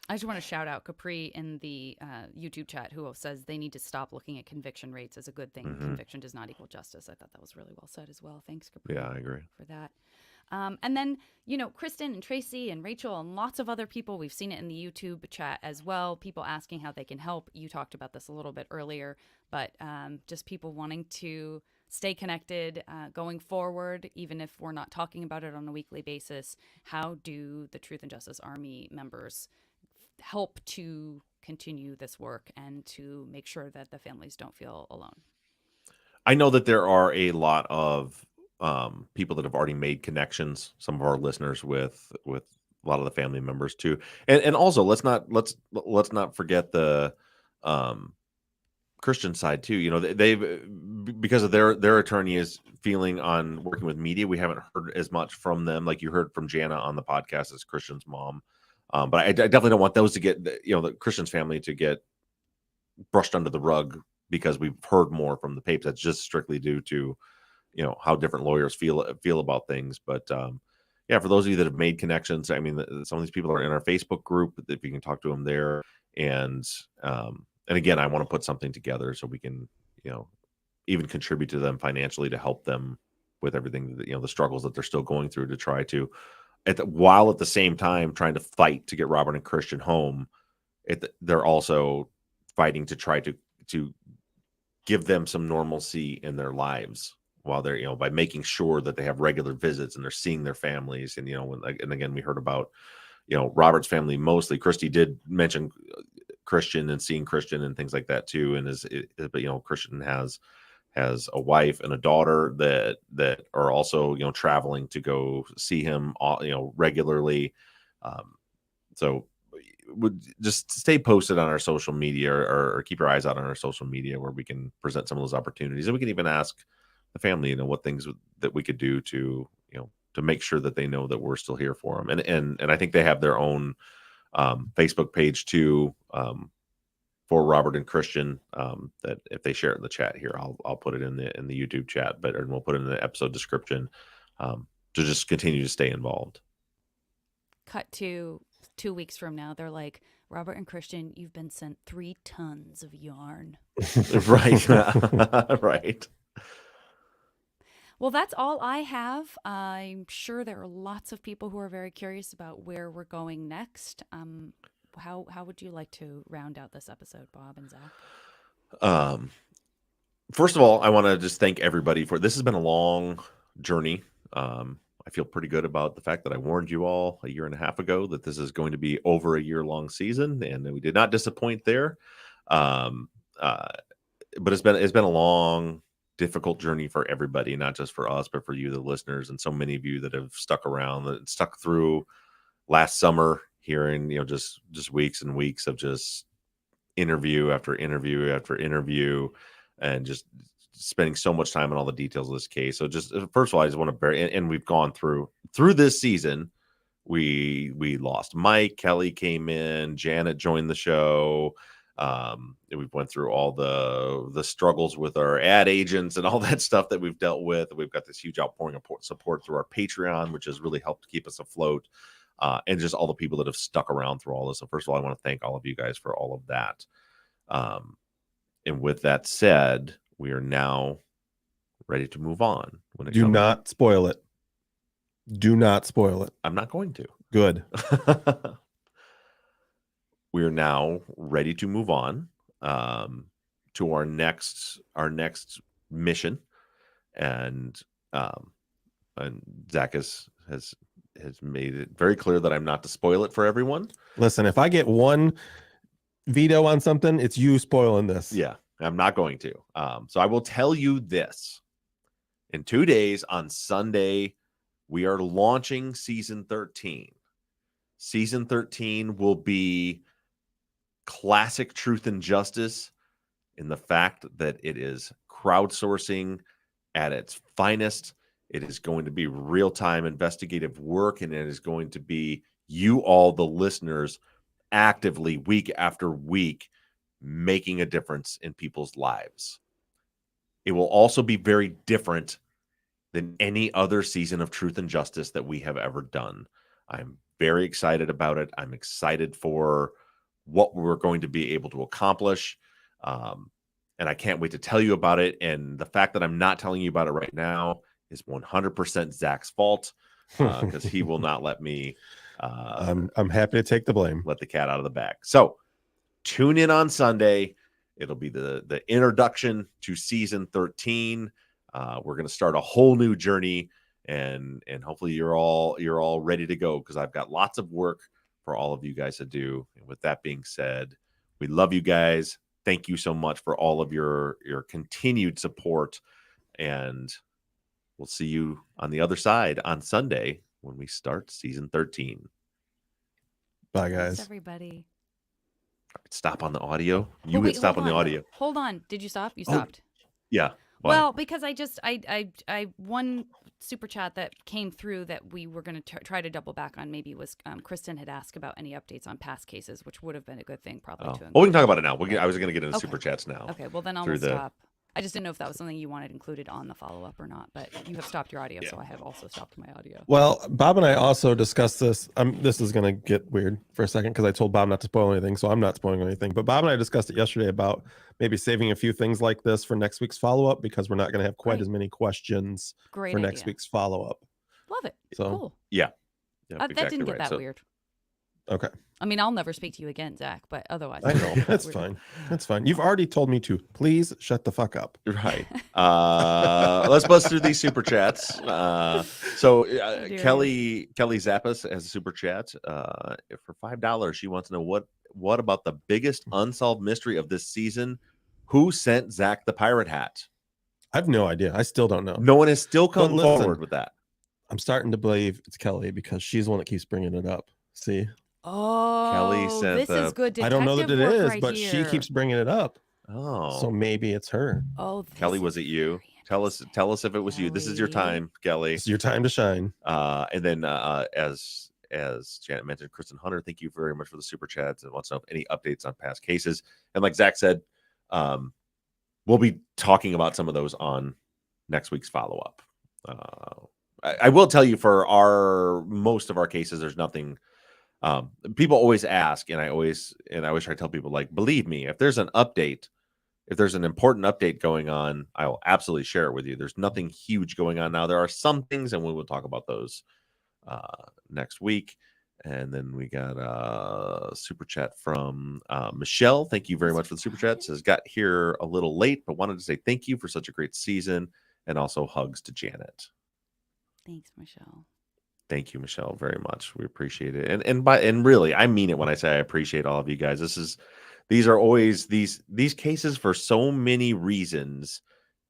I just want to shout out Capri in the YouTube chat, who says they need to stop looking at conviction rates as a good thing. Conviction does not equal justice. I thought that was really well said as well. Thanks, Capri. Yeah, I agree for that. And then, Kristen and Tracy and Rachel and lots of other people, we've seen it in the YouTube chat as well. People asking how they can help. You talked about this a little bit earlier, but just people wanting to stay connected going forward, even if we're not talking about it on a weekly basis. How do the Truth and Justice Army members help to continue this work and to make sure that the families don't feel alone? I know that there are a lot of people that have already made connections. Some of our listeners with a lot of the family members too, and also let's not forget the Christian side too. They've because of their attorney is feeling on working with media. We haven't heard as much from them, like you heard from Jana on the podcast as Christian's mom. But I definitely don't want those to get the Christian's family to get brushed under the rug because we've heard more from the papes. That's just strictly due to how different lawyers feel about things. But yeah, for those of you that have made connections, I mean, some of these people are in our Facebook group. If you can talk to them there, and again, I want to put something together so we can even contribute to them financially to help them with everything that, the struggles that they're still going through, to try to while at the same time trying to fight to get Robert and Christian home. They're also fighting to try to give them some normalcy in their lives while they're by making sure that they have regular visits and they're seeing their families. And and again, we heard about Robert's family mostly. Christy did mention Christian and seeing Christian and things like that too. And but Christian has a wife and a daughter that are also traveling to go see him regularly. So would just stay posted on our social media or keep your eyes out on our social media where we can present some of those opportunities, and we can even ask the family what things that we could do to to make sure that they know that we're still here for them. And I think they have their own Facebook page too for Robert and Christian, that if they share it in the chat here, I'll put it in the YouTube chat, and we'll put it in the episode description to just continue to stay involved. Cut to 2 weeks from now, they're like, Robert and Christian, you've been sent 3 tons of yarn. Right. Right. Well, that's all I have. I'm sure there are lots of people who are very curious about where we're going next. How would you like to round out this episode, Bob and Zach? First of all, I want to just thank everybody for this. Has been a long journey. I feel pretty good about the fact that I warned you all a year and a half ago that this is going to be over a year-long season, and we did not disappoint there. But it's been a long, difficult journey for everybody, not just for us, but for you, the listeners, and so many of you that have stuck around, that stuck through last summer, hearing just weeks and weeks of just interview after interview after interview, and just spending so much time on all the details of this case. So just first of all, I just want to and we've gone through this season. We lost Mike. Kelly came in. Janet joined the show. We went through all the struggles with our ad agents and all that stuff that we've dealt with. We've got this huge outpouring of support through our Patreon, which has really helped keep us afloat, and just all the people that have stuck around through all this. So first of all, I want to thank all of you guys for all of that. And with that said, we are now ready to move on. Do not spoil it. Do not spoil it. I'm not going to. Good. We are now ready to move on to our next mission, and Zach has made it very clear that I'm not to spoil it for everyone. Listen, if I get one veto on something, it's you spoiling this. Yeah, I'm not going to. So I will tell you this: in 2 days, on Sunday, we are launching season 13. Season 13 will be classic Truth and Justice in the fact that it is crowdsourcing at its finest. It is going to be real-time investigative work, and it is going to be you all, the listeners, actively week after week making a difference in people's lives. It will also be very different than any other season of Truth and Justice that we have ever done. I'm very excited about it. I'm excited for what we're going to be able to accomplish. And I can't wait to tell you about it. And the fact that I'm not telling you about it right now is 100% Zach's fault. because he will not let me. I'm happy to take the blame. Let the cat out of the bag. So tune in on Sunday. It'll be the introduction to season 13. We're going to start a whole new journey, and hopefully you're all ready to go, because I've got lots of work for all of you guys to do. And with that being said, we love you guys. Thank you so much for all of your continued support, and we'll see you on the other side on Sunday when we start season 13. Bye, guys. Thanks, everybody. Stop on the audio. You Oh, wait, hit stop on hold the audio. Hold on. Did you stop? You Oh, stopped. Yeah. Why? Well, because I one super chat that came through that we were going to try to double back on maybe was Kristen had asked about any updates on past cases, which would have been a good thing probably to include. Well, we can talk about it now. I was going to get into super chats now. Okay, well then I'll stop. I just didn't know if that was something you wanted included on the follow-up or not, but you have stopped your audio, so I have also stopped my audio. Well, Bob and I also discussed this. This is going to get weird for a second because I told Bob not to spoil anything, so I'm not spoiling anything. But Bob and I discussed it yesterday about maybe saving a few things like this for next week's follow-up, because we're not going to have quite as many questions for next week's follow-up. Love it. So, cool. Yeah. That didn't get that weird. Okay. I mean, I'll never speak to you again, Zach, but otherwise. I know. That's fine. That's fine. You've already told me to. Please shut the fuck up. Right. Let's bust through these super chats. Kelly Zappas has a super chat. For $5, she wants to know what about the biggest unsolved mystery of this season? Who sent Zach the pirate hat? I have no idea. I still don't know. No one has still come forward with that. I'm starting to believe it's Kelly because she's the one that keeps bringing it up. See? Oh, Kelly sent this is good detective I don't know that it is, right but here. she keeps bringing it up. Oh, so maybe it's her. Oh, Kelly, was it you? Tell us if it was you. This is your time, Kelly. It's your time to shine. And then as Janet mentioned, Kristen Hunter, thank you very much for the super chats and wants to know any updates on past cases. And like Zach said, we'll be talking about some of those on next week's follow-up. I will tell you, for most of our cases, there's nothing. People always ask, and I always try to tell people, like, believe me, if there's an update, if there's an important update going on, I will absolutely share it with you. There's nothing huge going on now. There are some things, and we will talk about those next week. And then we got a super chat from Michelle. Thank you very much for the super chat. Says, got here a little late, but wanted to say thank you for such a great season, and also hugs to Janet. Thanks, Michelle. Thank you, Michelle, very much. We appreciate it. And really, I mean it when I say I appreciate all of you guys. These are always these cases, for so many reasons,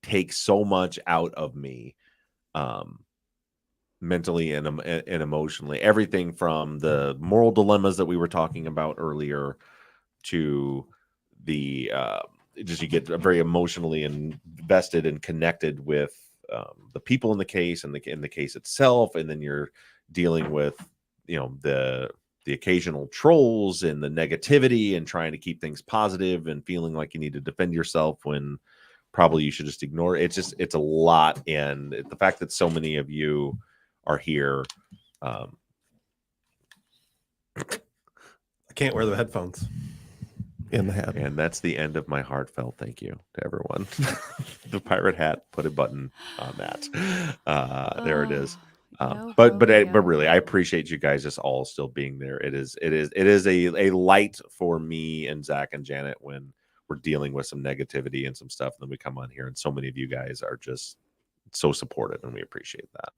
take so much out of me, mentally and emotionally. Everything from the moral dilemmas that we were talking about earlier to the just you get very emotionally invested and connected with the people in the case and in the case itself, and then you're dealing with the occasional trolls and the negativity and trying to keep things positive and feeling like you need to defend yourself when probably you should just ignore it. It's a lot, and the fact that so many of you are here. I can't wear the headphones in the hat. And that's the end of my heartfelt thank you to everyone. The pirate hat, put a button on that. There it is. But really, I appreciate you guys just all still being there. It is a light for me and Zach and Janet when we're dealing with some negativity and some stuff. And then we come on here, and so many of you guys are just so supportive, and we appreciate that.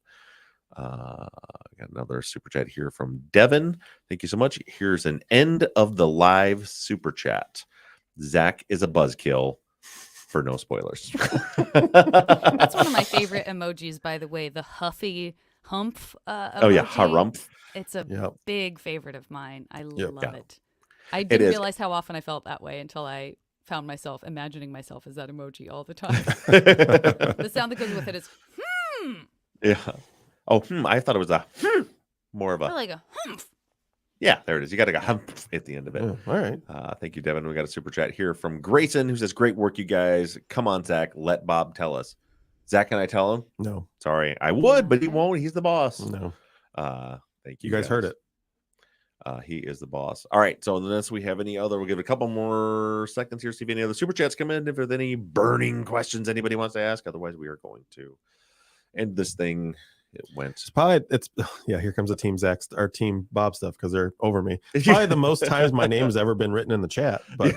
Got another super chat here from Devin. Thank you so much. Here's an end of the live super chat. Zach is a buzzkill, for no spoilers. That's one of my favorite emojis, by the way. The huffy humph emoji. Oh yeah, harumph. It's a big favorite of mine. I love it. I It didn't is. realize how often I felt that way until I found myself imagining myself as that emoji all the time. The sound that goes with it is Yeah. Oh, I thought it was a more of a. I like a humph. Yeah, there it is. You got to go humph at the end of it. Oh, all right. Thank you, Devin. We got a super chat here from Grayson, who says, "Great work, you guys. Come on, Zach. Let Bob tell us." Zach, can I tell him? No. Sorry, I would, but he won't. He's the boss. No. Thank you. You guys heard it. He is the boss. All right. So unless we have any other, we'll give it a couple more seconds here. See if any other super chats come in. If there's any burning questions anybody wants to ask, otherwise we are going to end this thing it went. It's yeah. Here comes the team Zach, our team Bob stuff because they're over me. It's probably the most times my name has ever been written in the chat, but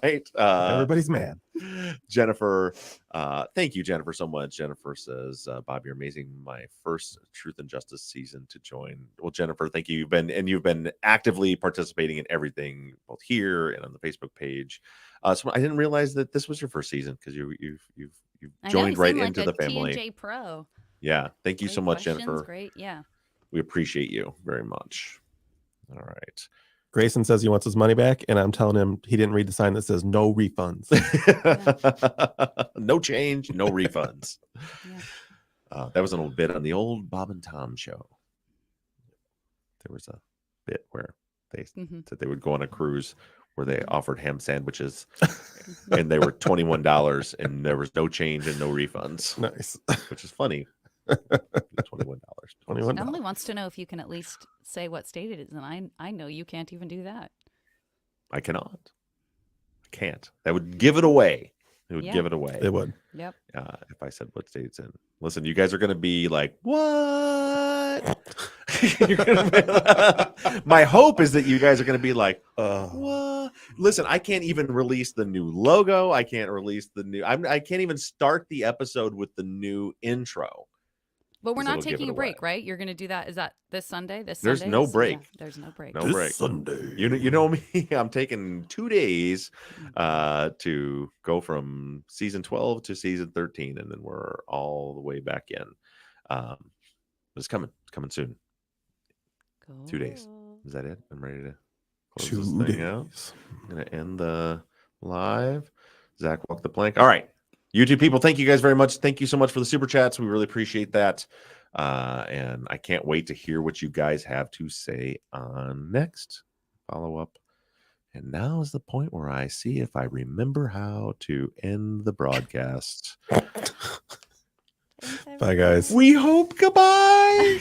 right. Everybody's mad. Jennifer, thank you, Jennifer, so much. Jennifer says, Bob, you're amazing. My first Truth and Justice season to join. Well, Jennifer, thank you. You've been actively participating in everything, both here and on the Facebook page. So I didn't realize that this was your first season because you've joined right into the family. TNJ Pro. Yeah, thank you Great so much, questions, Jennifer. Great, yeah. We appreciate you very much. All right. Grayson says he wants his money back, and I'm telling him he didn't read the sign that says no refunds. No change, no refunds. Yeah. That was an old bit on the old Bob and Tom show. There was a bit where they said they would go on a cruise where they offered ham sandwiches and they were $21 and there was no change and no refunds. Nice. Which is funny. $21. Emily wants to know if you can at least say what state it is, and I know you can't even do that. I cannot. I can't. That would give it away. It would give it away. It would. Yep. If I said what state it's in. Listen, you guys are going to be like, what? My hope is that you guys are going to be like, what? Listen, I can't even release the new logo. I can't release the new. I can't even start the episode with the new intro. But we're not taking a break, right? You're going to do that. Is that this Sunday? There's no break. Yeah, there's no break. No break. Sunday. You know me. I'm taking 2 days to go from season 12 to season 13, and then we're all the way back in. It's coming soon. Cool. 2 days. Is that it? I'm ready to close 2 this thing days. out. I'm gonna end the live. Zach, walk the plank. All right. YouTube people, thank you guys very much. Thank you so much for the super chats. We really appreciate that. And I can't wait to hear what you guys have to say on next follow-up. And now is the point where I see if I remember how to end the broadcast. Bye, guys. We hope. Goodbye.